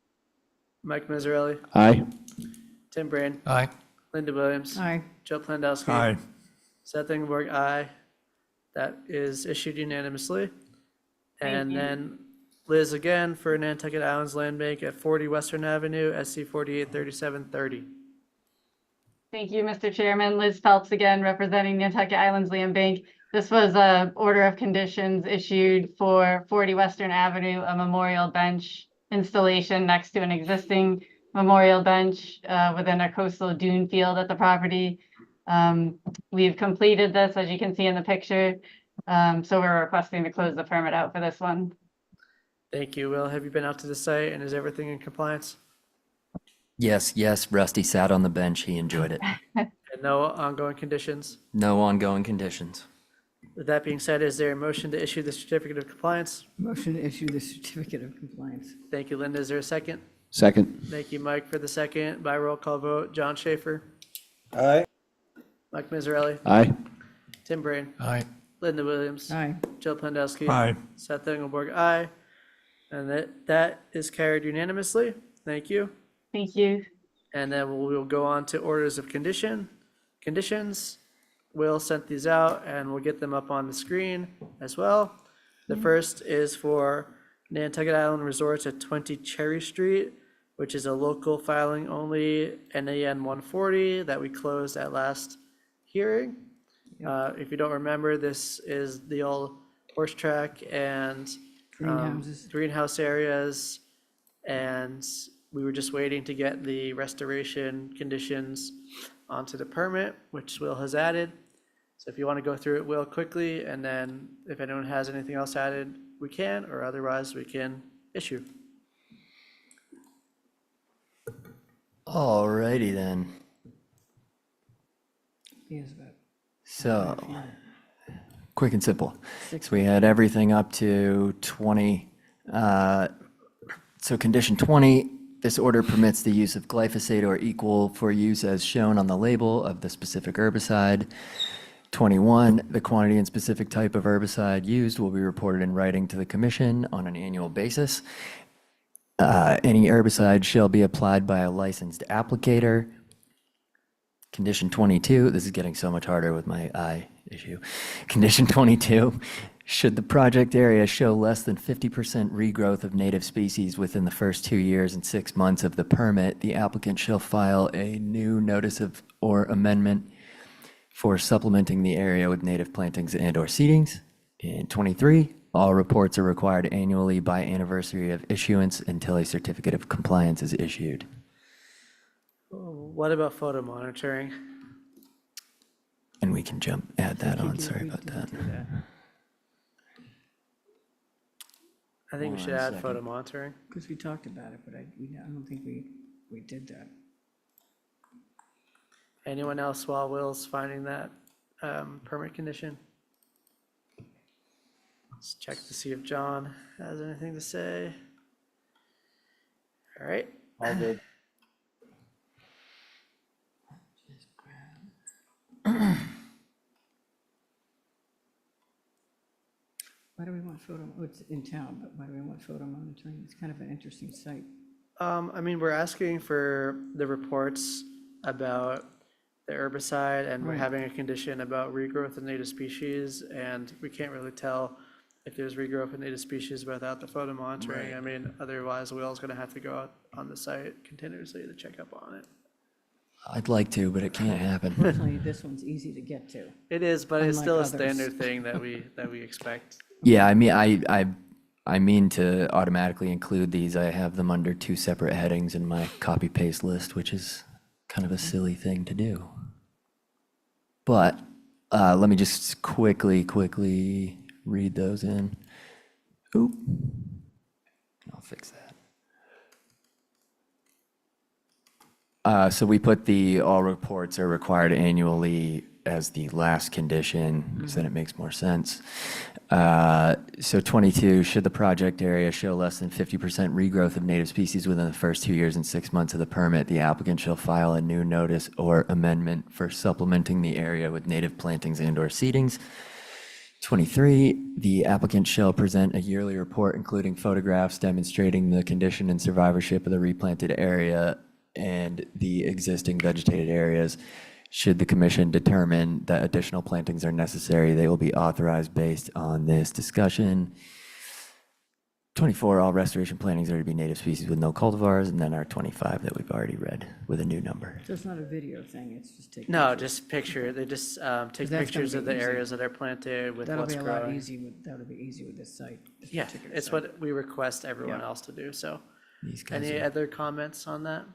Mike Miserelli, Aye. Tim Brain, Aye. Linda Williams, Aye. Joe Plandowski. Aye. Seth Engelberg, aye. That is issued unanimously. And you. then Liz again for Nantucket Islands Land Bank at 40 Western Avenue, SC 483730. Thank you, Mr. Chairman. Liz Phelps again, representing Nantucket Islands Land Bank. This was a order of conditions issued for 40 Western Avenue, a memorial bench installation next to an existing memorial bench within a coastal dune field at the property. We've completed this, as you can see in the picture. So we're requesting to close the permit out for this one. Thank you. Will, have you been out to the site and is everything in compliance? Yes, Rusty sat on the bench, he enjoyed it. And no ongoing conditions? No ongoing conditions. With that being said, is there a motion to issue the certificate of compliance? Motion to issue the certificate of compliance. Thank you, Linda. Is there a second? Second. Thank you, Mike, for the second. By roll call vote, John Schaefer, Aye. Mike Miserelli, Aye. Tim Brain, Aye. Linda Williams, Aye. Joe Plandowski. Aye. Seth Engelberg, aye. And that is carried unanimously. Thank you. Thank you. And then we will go on to orders of conditions. Will sent these out and we'll get them up on the screen as well. The first is for Nantucket Island Resorts at 20 Cherry Street, which is a local filing only NAN 140 that we closed at last hearing. If you don't remember, this is the old horse track and Greenhouses. greenhouse areas. And we were just waiting to get the restoration conditions onto the permit, which Will has added. So if you want to go through it, Will, quickly, and then if anyone has anything else added, we can, or otherwise we can issue. Alrighty then. Yes, about So, quick and simple. So we had everything up to 20. So condition 20, This order permits the use of glyphosate or equal for use as shown on the label of the specific herbicide. 21, the quantity and specific type of herbicide used will be reported in writing to the commission on an annual basis. Any herbicide shall be applied by a licensed applicator. Condition 22, this is getting so much harder with my eye issue. Condition 22, should the project area show less than 50% regrowth of native species within the first 2 years and 6 months of the permit, the applicant shall file a new notice of or amendment for supplementing the area with native plantings and/or seedings. And 23, all reports are required annually by anniversary of issuance until a certificate of compliance is issued. What about photo monitoring? And we can add that on, sorry about that. I think we should add photo monitoring. Because we talked about it, but I don't think we did that. Anyone else while Will's finding that permit condition? Let's check to see if John has anything to say. All right. All good. Why do we want photo, oh, it's in town, but why do we want photo monitoring? It's kind of an interesting site. I mean, we're asking for the reports about the herbicide, and we're Right. having a condition about regrowth of native species, and we can't really tell if there's regrowth of native species without the photo monitoring. Right. I mean, otherwise Will's gonna have to go out on the site continuously to check up on it. I'd like to, but it can't happen. Fortunately, this one's easy to get to. It is, but it's Unlike still a others. standard thing that we expect. Yeah, I mean, I mean to automatically include these. I have them under 2 separate headings in my copy paste list, which is kind of a silly thing to do. But let me just quickly read those in. Oop. I'll fix that. So we put the all reports are required annually as the last condition, because then it makes more sense. So 22, should the project area show less than 50% regrowth of native species within the first 2 years and 6 months of the permit, the applicant shall file a new notice or amendment for supplementing the area with native plantings and/or seedings. 23, the applicant shall present a yearly report including photographs demonstrating the condition and survivorship of the replanted area and the existing vegetated areas. Should the commission determine that additional plantings are necessary, they will be authorized based on this discussion. 24, all restoration plantings are to be native species with no cultivars, and then our 25 that we've already read with a new number. So it's not a video thing, it's just taking. No, pictures. just picture, they just take That's gonna pictures of be the easy. areas that are planted with That'll what's be a lot growing. that'll be easy with this site. this Yeah, particular it's site. what we request everyone Yeah. else to do, so. These guys Any are- other comments on that?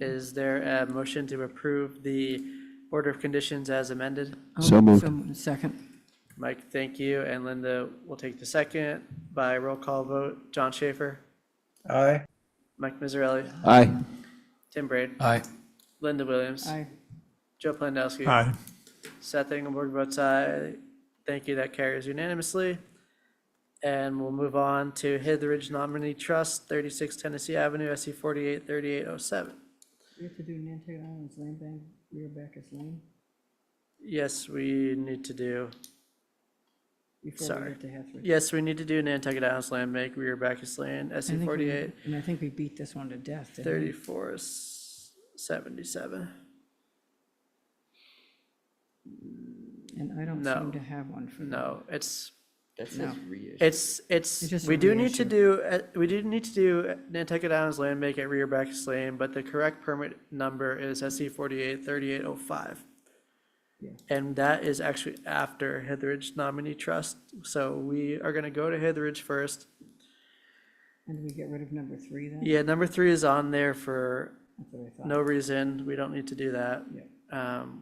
Is there a motion to approve the order of conditions as amended? So moved. Second. Mike, thank you, and Linda will take the second by roll call vote. John Schaefer, Aye. Mike Mizzarelli, Aye. Tim Braid, Aye. Linda Williams, Aye. Joe Plandowski. Aye. Seth Engelberg votes aye. Thank you, that carries unanimously. And we'll move on to Hidden Nominee Trust, 36 Tennessee Avenue, SE 48 3807. We have to do Nantucket Islands Land Bank, Rear Backus Lane, Yes, we need to do, before we sorry. get to Hathaway. Yes, we need to do Nantucket Islands Land Bank, Rear Backus Lane, I SE think we- 48 And I think we beat this one to death. didn't we? 3477. And I don't No. seem to have one for that. No, it's, That No. says reissue. it's, It's just we a do need to reissue. do, we do need to do Nantucket Islands Land Bank at Rear Backus Lane, but the correct permit number is SE 48 3805. Yeah. And that is actually after Hitheridge Nominee Trust. So we are gonna go to Hitheridge first. And do we get rid of number 3 then? Yeah, number 3 is on there for That's what I thought. no reason. We don't need to do that. Yeah.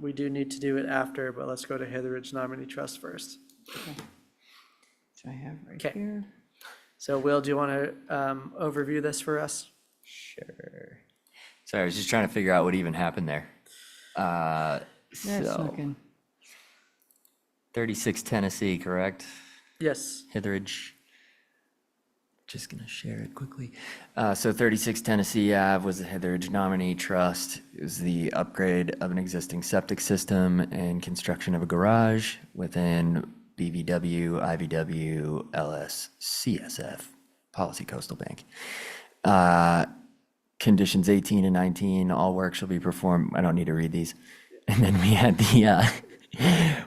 We do need to do it after, but let's go to Hitheridge Nominee Trust first. Which I have right Okay. here. So Will, do you want to overview this for us? Sure. Sorry, I was just trying to figure out what even happened there. That's So, looking, 36 Tennessee, correct? Yes. Hitheridge. just gonna share it quickly. So 36 Tennessee Ave was the Hetheridge nominee trust. It was the upgrade of an existing septic system and construction of a garage within BVW, IVW, LS, CSF, Policy Coastal Bank. Conditions 18 and 19, all work shall be performed. I don't need to read these. And then we had the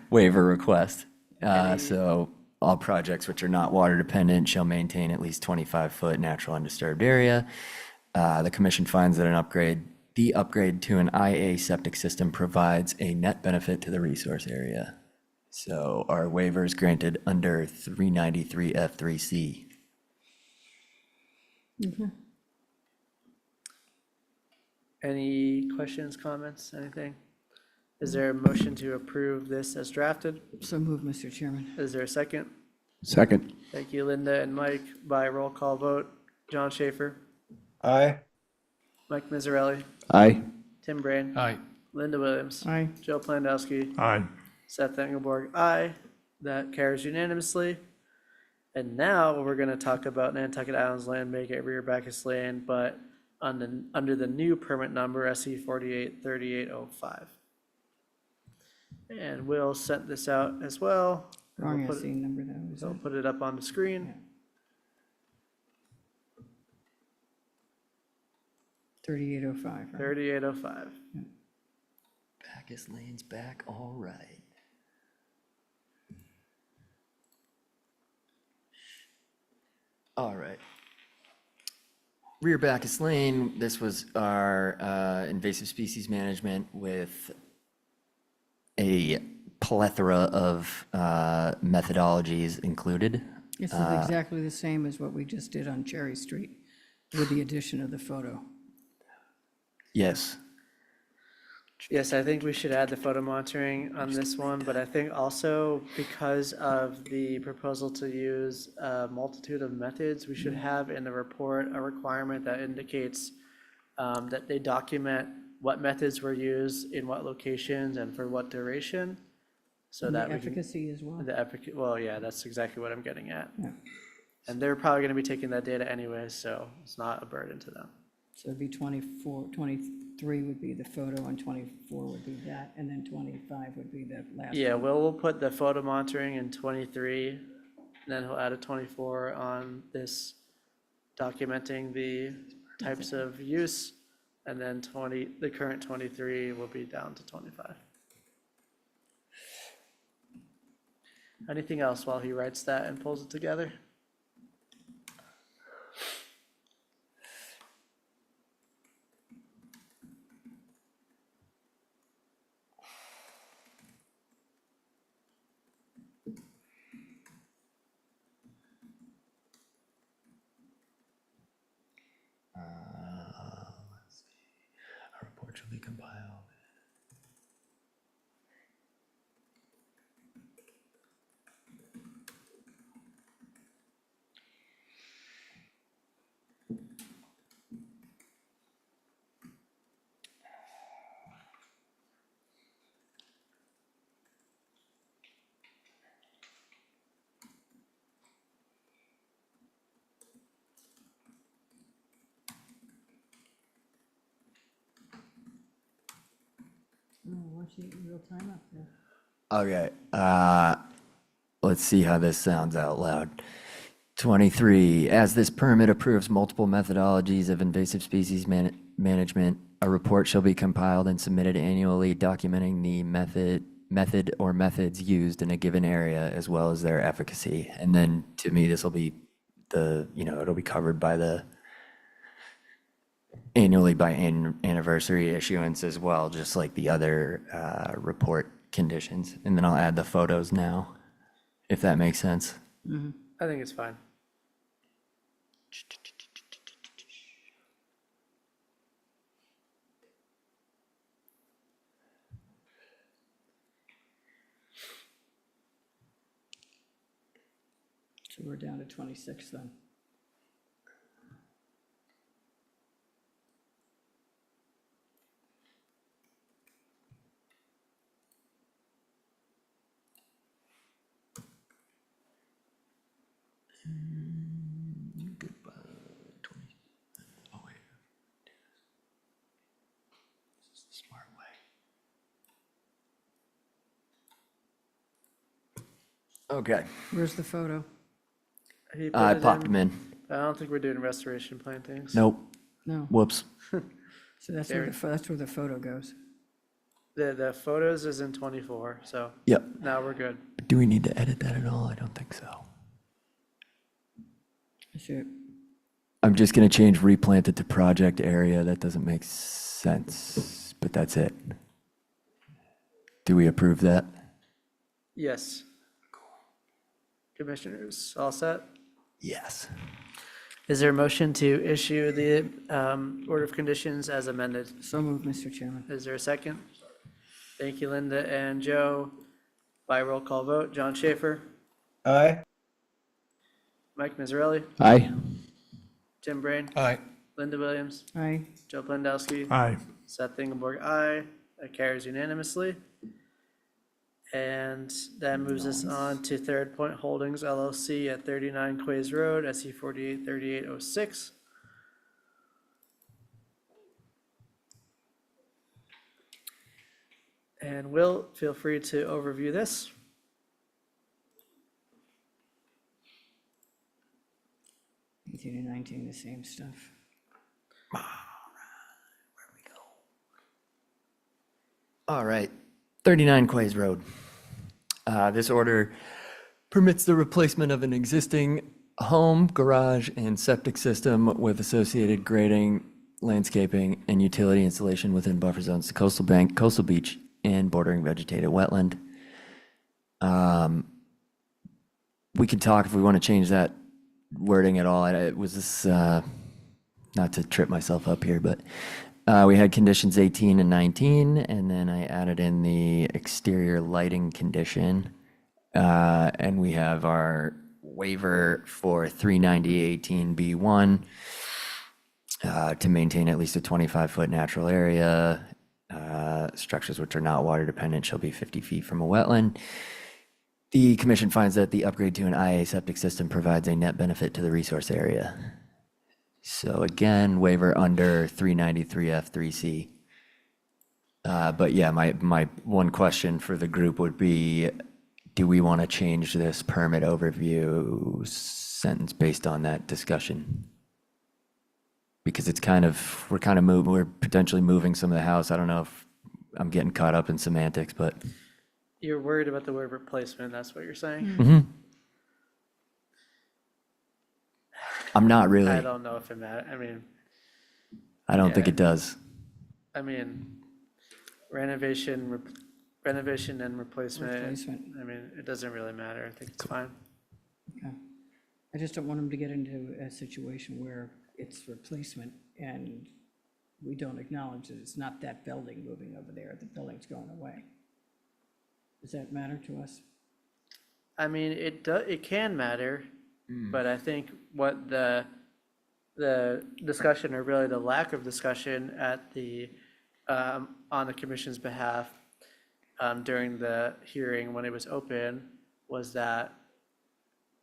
waiver request. So all projects which are not water dependent shall maintain at least 25-foot natural undisturbed area. The commission finds that the upgrade to an IA septic system provides a net benefit to the resource area. So our waiver is granted under 393 F3C. Any questions, comments, anything? Is there a motion to approve this as drafted? So move, Mr. Chairman. Is there a second? Second. Thank you, Linda and Mike. By roll call vote, John Schaefer, Aye. Mike Mizzarelli, Aye. Tim Brain, Aye. Linda Williams, Aye. Joe Plandowski, Aye. Seth Engelborg, aye. That carries unanimously. And now we're going to talk about Nantucket Islands Land Bank at Rear Bacchus Lane, but under the new permit number SE 483805. And Will sent this out as well. And Wrong we'll put SE number though, is So it? I'll put it up on the screen. 3805, right? 3805. Bacchus Lane's back, all right. All right. Rear Bacchus Lane, this was our invasive species management with a plethora of methodologies included. This is exactly the same as what we just did on Cherry Street with the addition of the photo. Yes. Yes, I think we should add the photo monitoring on this one, but I think also because of the proposal to use a multitude of methods, we should have in the report a requirement that indicates that they document what methods were used in what locations and for what duration. So And that the we can, efficacy as well. the efficacy, well, yeah, that's exactly what I'm getting at. Yeah. And they're probably gonna be taking that data anyways, so it's not a burden to them. So it'd be 23 would be the photo, and 24 would be that, and then 25 would be the last. Yeah, one. we'll put the photo monitoring in 23, and then he'll add a 24 on this documenting the types of use, and then the current 23 will be down to 25. Anything else while he writes that and pulls it together? Let's see. Our report shall be compiled. Oh, watching it in real time up there. Okay, let's see how this sounds out loud. 23, as this permit approves multiple methodologies of invasive species management, a report shall be compiled and submitted annually documenting the method or methods used in a given area as well as their efficacy. And then to me, this will be it'll be covered by the annually by anniversary issuance as well, just like the other report conditions. And then I'll add the photos now, if that makes sense. I think it's fine. So we're down to 26 then. Okay. Where's the photo? He put I it popped them in. I don't think we're doing restoration plantings. Nope. No. Whoops. So that's where that's where the photo goes. The photos is in 24, so. Yep. Now we're good. Do we need to edit that at all? I don't think so. Sure. I'm just gonna change replanted to project area. That doesn't make sense, but that's it. Do we approve that? Yes. Commissioners, all set? Yes. Is there a motion to issue the order of conditions as amended? So moved, Mr. Chairman. Is there a second? Thank you, Linda and Joe. By roll call vote, John Schaefer, Aye. Mike Mizzarelli, Aye. Tim Brain, Aye. Linda Williams, Aye. Joe Plendowski. Aye. Seth Ingeborg, aye. That carries unanimously. And that moves us on to Third Point Holdings LLC at 39 Quays Road, SE 483806. And Will, feel free to overview this. Eighteen and 19, the same stuff. All right, 39 Quays Road. This order permits the replacement of an existing home, garage, and septic system with associated grading, landscaping, and utility installation within buffer zones to coastal bank, coastal beach, and bordering vegetated wetland. We can talk if we want to change that wording at all. It was this, not to trip myself up here, but we had conditions 18 and 19, and then I added in the exterior lighting condition. And we have our waiver for 390-18B1 to maintain at least a 25-foot natural area. Structures which are not water dependent shall be 50 feet from a wetland. The commission finds that the upgrade to an IA septic system provides a net benefit to the resource area. So again, waiver under 393F3C. But yeah, my one question for the group would be, do we want to change this permit overview sentence based on that discussion? Because it's we're potentially moving some of the house. I don't know if I'm getting caught up in semantics, but. You're worried about the word replacement, that's what you're saying? Mm-hmm. I'm not really. I don't know if it matters. I don't think it does. I mean, renovation and replacement. It doesn't really matter. I think it's fine. Okay. I just don't want them to get into a situation where it's replacement and we don't acknowledge that it's not that building moving over there, the building's going away. Does that matter to us? It can matter, but I think what the discussion, or really the lack of discussion at the, on the commission's behalf, during the hearing when it was open, was that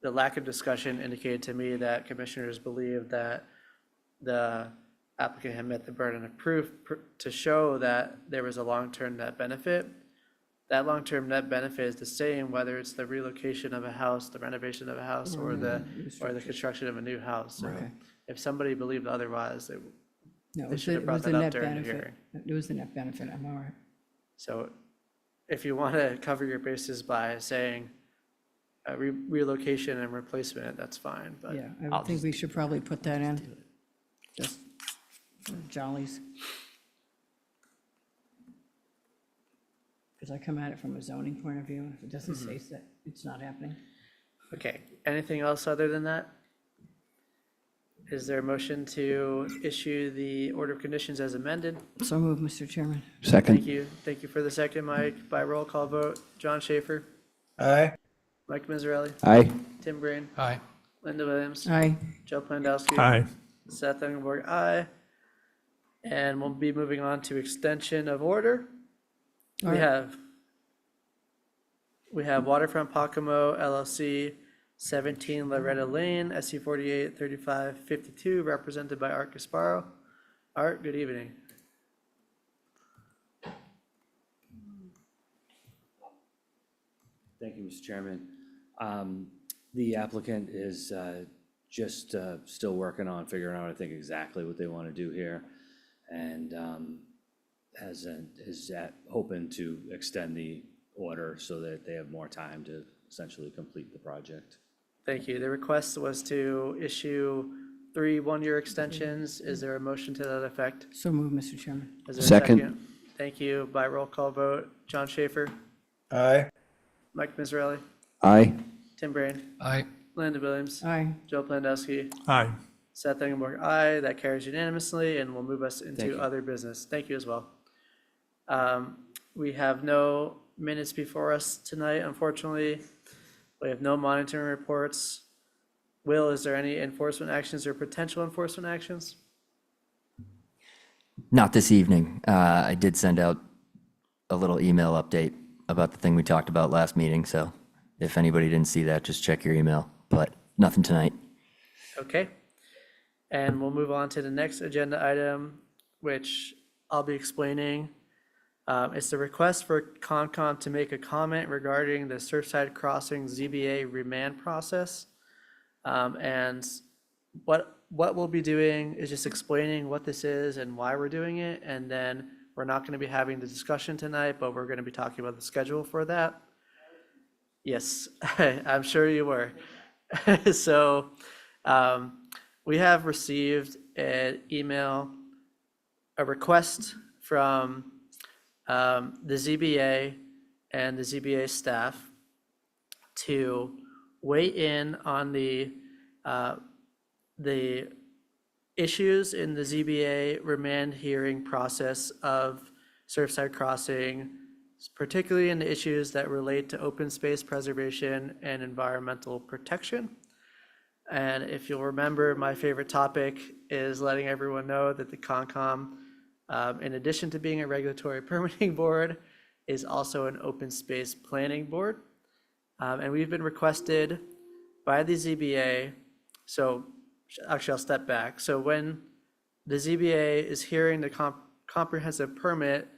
the lack of discussion indicated to me that commissioners believed that the applicant had met the burden of proof to show that there was a long-term net benefit. That long-term net benefit is the same whether it's the relocation of a house, the renovation of a house, or the construction of a new house. So if somebody believed otherwise, they should have brought that up during the hearing. It was the net benefit, I'm all right. So if you want to cover your bases by saying relocation and replacement, that's fine, but. Yeah, I would think we should probably put that in, just for jollies. Because I come at it from a zoning point of view, and if it doesn't say that, it's not happening. Okay, anything else other than that? Is there a motion to issue the order of conditions as amended? So moved, Mr. Chairman. Second. Thank you for the second, Mike. By roll call vote, John Schaefer, Aye. Mike Mizzarelli, Aye. Tim Brain, Aye. Linda Williams, Aye. Joe Plendowski. Aye. Seth Ingeborg, aye. And we'll be moving on to extension of order. We have Waterfront Pocomo LLC 17 Loretta Lane, SC 483552, represented by Art Gasparo. Art, good evening. Thank you, Mr. Chairman. The applicant is just still working on figuring out, I think, exactly what they want to do here, and is hoping to extend the order so that they have more time to essentially complete the project. Thank you. The request was to issue 3 one-year extensions. Is there a motion to that effect? So move, Mr. Chairman. Is there a Second. Thank you. By roll call vote, John Schaefer, Aye. Mike Miserelli, Aye. Tim Brain, Aye. Linda Williams, Aye. Joe Plandowski, Aye. Seth Engelborg, aye. That carries unanimously and will move us Thank into you. other business. Thank you as well. We have no minutes before us tonight, unfortunately. We have no monitoring reports. Will, is there any enforcement actions or potential enforcement actions? Not this evening. I did send out a little email update about the thing we talked about last meeting, so if anybody didn't see that, just check your email, but nothing tonight. Okay. And we'll move on to the next agenda item, which I'll be explaining. It's the request for Concom to make a comment regarding the Surfside Crossing ZBA remand process. And what we'll be doing is just explaining what this is and why we're doing it. And then we're not going to be having the discussion tonight, but we're going to be talking about the schedule for that. Yes, I'm sure you were. So we have received an email, a request from the ZBA and the ZBA staff to weigh in on the issues in the ZBA remand hearing process of Surfside Crossing, particularly in the issues that relate to open space preservation and environmental protection. And if you'll remember, my favorite topic is letting everyone know that the Concom, in addition to being a regulatory permitting board, is also an open space planning board. And we've been requested by the ZBA. So actually, I'll step back. So when the ZBA is hearing the comprehensive permit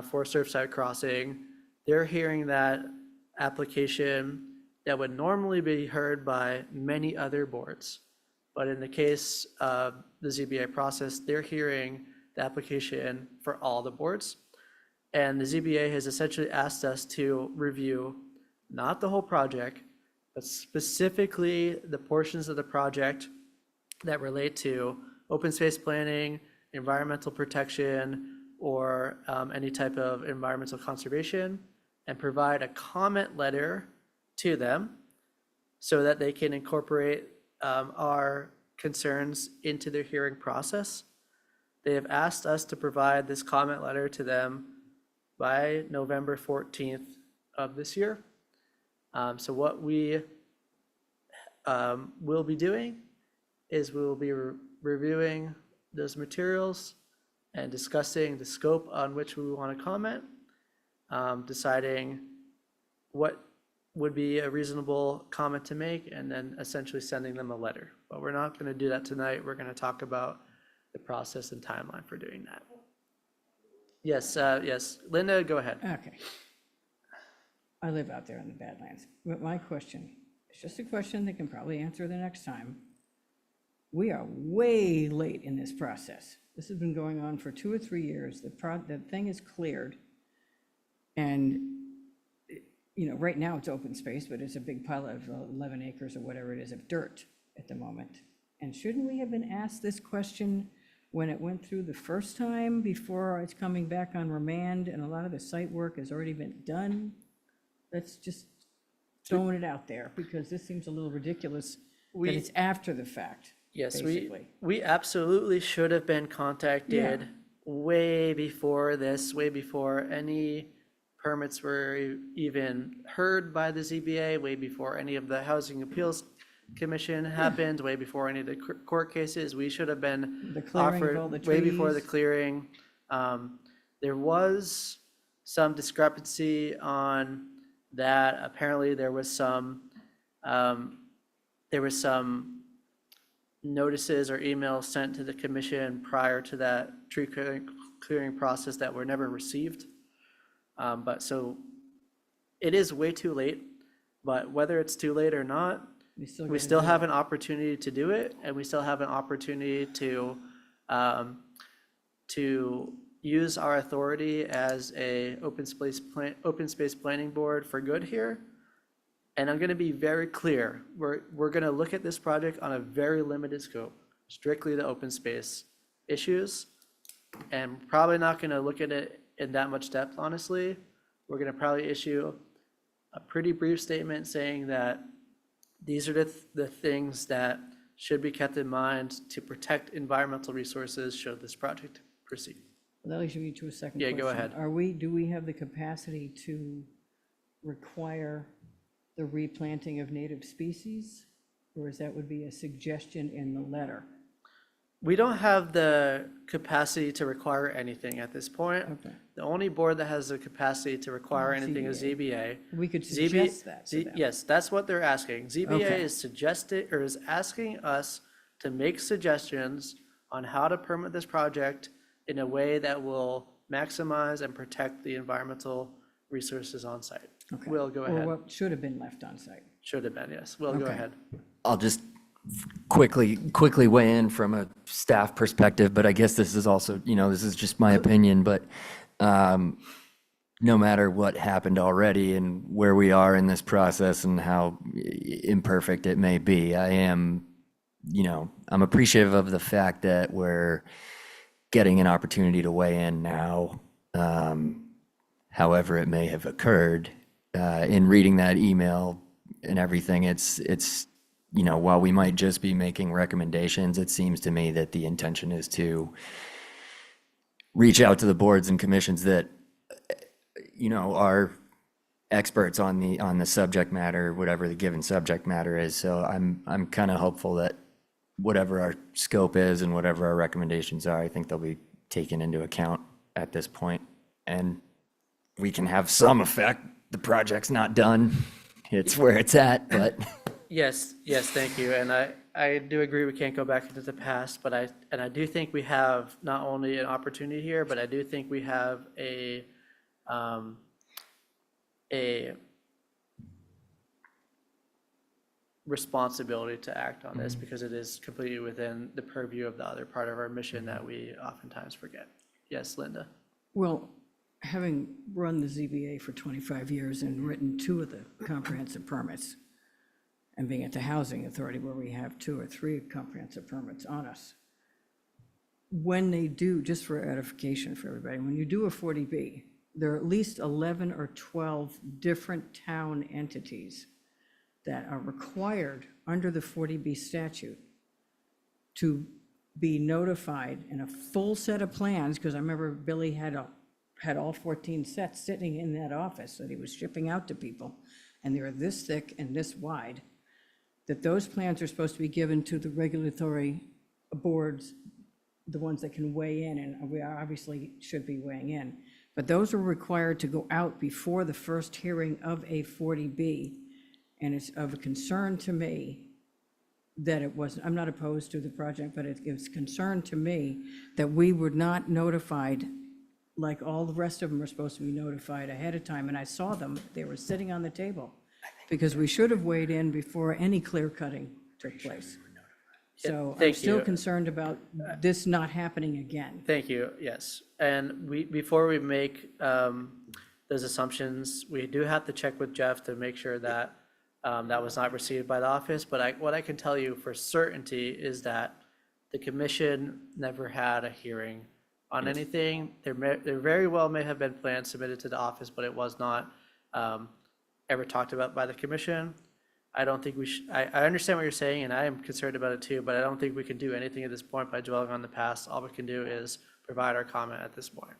for Surfside Crossing, they're hearing that application that would normally be heard by many other boards. But in the case of the ZBA process, they're hearing the application for all the boards. And the ZBA has essentially asked us to review not the whole project, but specifically the portions of the project that relate to open space planning, environmental protection, or any type of environmental conservation, and provide a comment letter to them so that they can incorporate our concerns into their hearing process. They have asked us to provide this comment letter to them by November 14th of this year. So what we will be doing is we will be reviewing those materials and discussing the scope on which we want to comment, deciding what would be a reasonable comment to make, and then essentially sending them a letter. But we're not going to do that tonight. We're going to talk about the process and timeline for doing that. Yes, yes. Linda, go ahead. Okay. I live out there in the Badlands. But my question, it's just a question they can probably answer the next time. We are way late in this process. This has been going on for 2 or 3 years. The thing is cleared. And, you know, right now it's open space, but it's a big pile of 11 acres or whatever it is of dirt at the moment. And shouldn't we have been asked this question when it went through the first time before it's coming back on remand and a lot of the site work has already been done? That's just throwing it out there because this seems a little ridiculous that it's after the fact. Yes, basically. we absolutely should have been contacted way before this, way before any permits were even heard by the ZBA, way before any of the Housing Appeals Commission happened, way before any of the court cases. We should have been The clearing of offered all the way before the trees. clearing. There was some discrepancy on that. Apparently, there was some there was some notices or emails sent to the commission prior to that tree clearing process that were never received. But so it is way too late, but whether it's too late or not, we gotta still do have it. an opportunity to do it, and we still have an opportunity to use our authority as a open space planning board for good here. And I'm gonna be very clear, we're gonna look at this project on a very limited scope, strictly the open space issues. And probably not gonna look at it in that much depth, honestly. We're gonna probably issue a pretty brief statement saying that these are the things that should be kept in mind to protect environmental resources should this project proceed. That leads me to a second Yeah, question. go ahead. Do we have the capacity to require the replanting of native species? Or is that would be a suggestion in the letter? We don't have the capacity to require anything at this point. Okay. The only board that has the capacity to require anything is ZBA. We could ZBA suggest that to them. Yes, that's what they're asking. ZBA Okay. is asking us to make suggestions on how to permit this project in a way that will maximize and protect the environmental resources on site. Okay. Will, go ahead. Or what should have been left on site. Should have been, yes. Will, go Okay. ahead. I'll just quickly weigh in from a staff perspective, but I guess this is also, this is just my opinion, but no matter what happened already and where we are in this process and how imperfect it may be, I'm appreciative of the fact that we're getting an opportunity to weigh in now, however it may have occurred. In reading that email and everything, it's while we might just be making recommendations, it seems to me that the intention is to reach out to the boards and commissions that, are experts on the subject matter, whatever the given subject matter is. So I'm kind of hopeful that whatever our scope is and whatever our recommendations are, I think they'll be taken into account at this point, and we can have some effect. The project's not done. It's where it's at, but. Yes, thank you. And I do agree we can't go back into the past, but I do think we have not only an opportunity here, but I do think we have a responsibility to act on this because it is completely within the purview of the other part of our mission that we oftentimes forget. Yes, Linda. Well, having run the ZBA for 25 years and written 2 of the comprehensive permits, and being at the Housing Authority where we have 2 or 3 comprehensive permits on us, when they do, just for edification for everybody, when you do a 40B, there are at least 11 or 12 different town entities that are required under the 40B statute to be notified in a full set of plans, because I remember Billy had all 14 sets sitting in that office that he was shipping out to people, and they were this thick and this wide, that those plans are supposed to be given to the regulatory boards, the ones that can weigh in, and we obviously should be weighing in. But those are required to go out before the first hearing of a 40B. And it's of concern to me that it wasn't, I'm not opposed to the project, but it was concern to me that we were not notified like all the rest of them are supposed to be notified ahead of time. And I saw them, they were sitting on the table, because we should have weighed in before any clear cutting took place. So I'm Thank still you. concerned about this not happening again. Thank you, yes. And before we make those assumptions, we do have to check with Jeff to make sure that that was not received by the office. But what I can tell you for certainty is that the commission never had a hearing on anything. There very well may have been plans submitted to the office, but it was not ever talked about by the commission. I don't think we should, I understand what you're saying, and I am concerned about it too, but I don't think we can do anything at this point by dwelling on the past. All we can do is provide our comment at this point.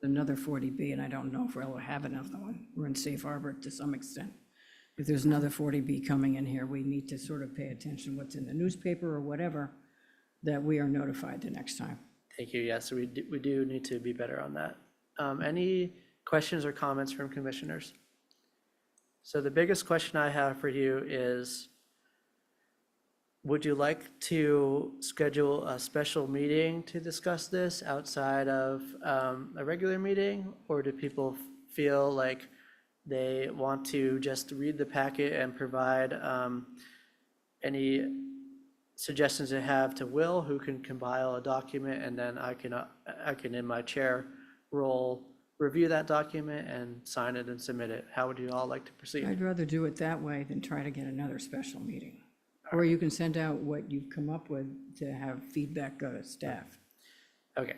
Another 40B, and I don't know if we'll have another one. We're in safe harbor to some extent. If there's another 40B coming in here, we need to sort of pay attention what's in the newspaper or whatever, that we are notified the next time. Thank you. Yes, we do need to be better on that. Any questions or comments from commissioners? So the biggest question I have for you is, would you like to schedule a special meeting to discuss this outside of a regular meeting? Or do people feel like they want to just read the packet and provide any suggestions they have to Will, who can compile a document, and then I can in my chair role, review that document and sign it and submit it? How would you all like to proceed? I'd rather do it that way than try to get another special meeting. Or you can send out what you've come up with to have feedback go to staff. Okay,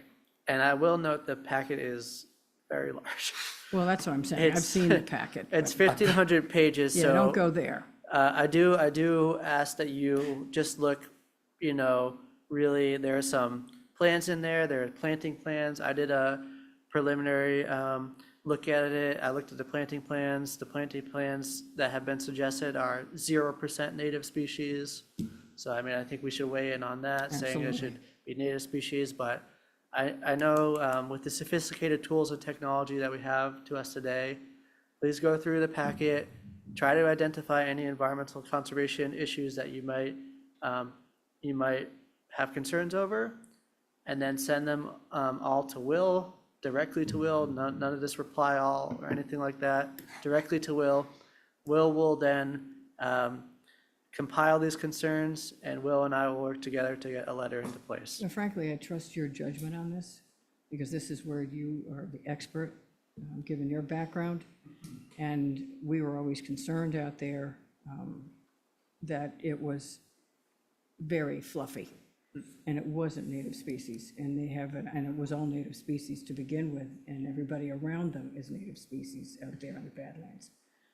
and I will note the packet is very large. Well, that's what I'm saying. I've It's- seen the packet. It's but- 1,500 pages, so. Yeah, don't go there. I do ask that you just look, really, there are some plans in there, there are planting plans. I did a preliminary look at it. I looked at the planting plans. The planting plans that have been suggested are 0% native species. So, I think we should weigh in on that, saying it should be native species. But I know with the sophisticated tools and technology that we have to us today, please go through the packet, try to identify any environmental conservation issues that you might have concerns over, and then send them all to Will, directly to Will, none of this reply all or anything like that, directly to Will. Will will then compile these concerns, and Will and I will work together to get a letter into place. And frankly, I trust your judgment on this, because this is where you are the expert, given your background. And we were always concerned out there that it was very fluffy, and it wasn't native species. And and it was all native species to begin with, and everybody around them is native species out there in the Badlands,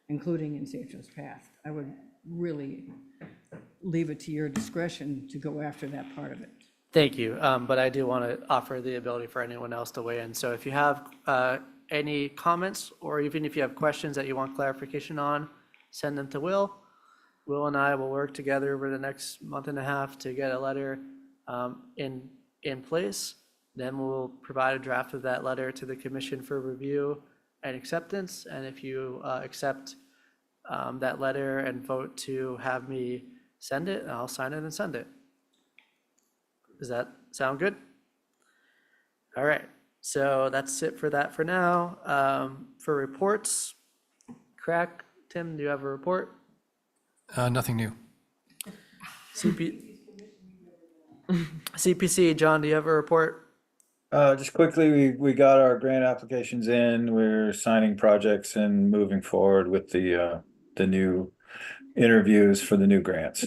including in St. Joe's Path. I would really leave it to your discretion to go after that part of it. Thank you, but I do want to offer the ability for anyone else to weigh in. So if you have any comments, or even if you have questions that you want clarification on, send them to Will. Will and I will work together over the next month and a half to get a letter in place. Then we'll provide a draft of that letter to the commission for review and acceptance. And if you accept that letter and vote to have me send it, I'll sign it and send it. Does that sound good? All right. So that's it for that for now. For reports, Crack, Tim, do you have a report? Nothing new. CPC, John, do you have a report? Just quickly, we got our grant applications in, we're signing projects and moving forward with the new interviews for the new grants.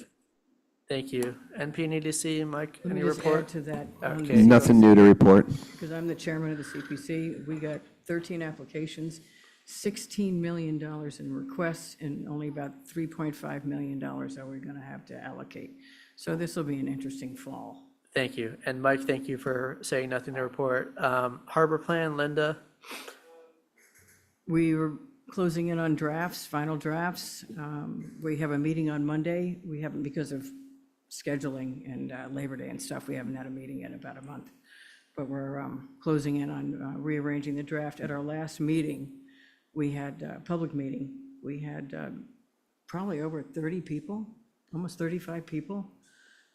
Thank you. NPNEDC, Mike, Let me any just report? add to that. Okay. Nothing new to report. Because I'm the chairman of the CPC, we got 13 applications, $16 million in requests, and only about $3.5 million are we going to have to allocate. So this will be an interesting fall. Thank you. And Mike, thank you for saying nothing to report. Harbor Plan, Linda? We were closing in on drafts, final drafts. We have a meeting on Monday. We haven't, because of scheduling and Labor Day and stuff, we haven't had a meeting in about a month. But we're closing in on rearranging the draft. At our last meeting, we had a public meeting. We had probably over 30 people, almost 35 people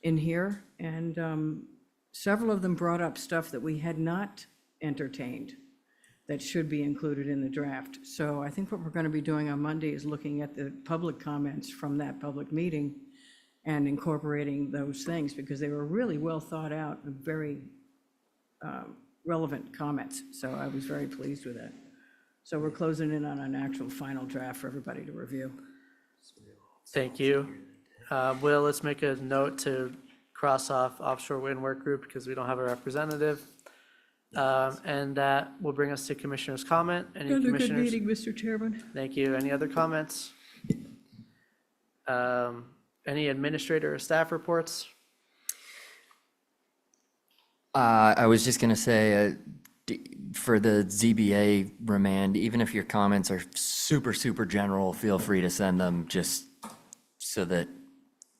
in here. And several of them brought up stuff that we had not entertained that should be included in the draft. So I think what we're going to be doing on Monday is looking at the public comments from that public meeting and incorporating those things, because they were really well thought out and very relevant comments. So I was very pleased with that. So we're closing in on an actual final draft for everybody to review. Thank you. Will, let's make a note to cross off Offshore Wind Work Group because we don't have a representative. And that will bring us to commissioners' comment. Any Another good commissioners? meeting, Mr. Chairman. Thank you. Any other comments? Any administrator or staff reports? I was just gonna say, for the ZBA remand, even if your comments are super, super general, feel free to send them just so that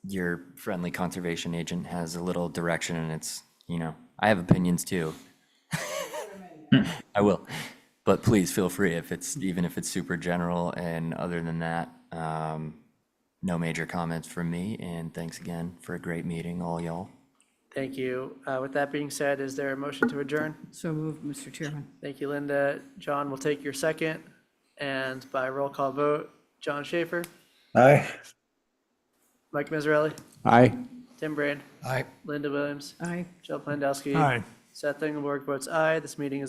your friendly conservation agent has a little direction, and it's, I have opinions too. I will, but please feel free even if it's super general. And other than that, no major comments from me, and thanks again for a great meeting, all y'all. Thank you. With that being said, is there a motion to adjourn? So moved, Mr. Chairman. Thank you, Linda. John will take your second. And by roll call vote, John Schaefer, Aye. Mike Mazzarelli, Aye. Tim Brand, Aye. Linda Williams, Aye. Joe Plandowski. Aye. Seth Engelborg votes aye. This meeting is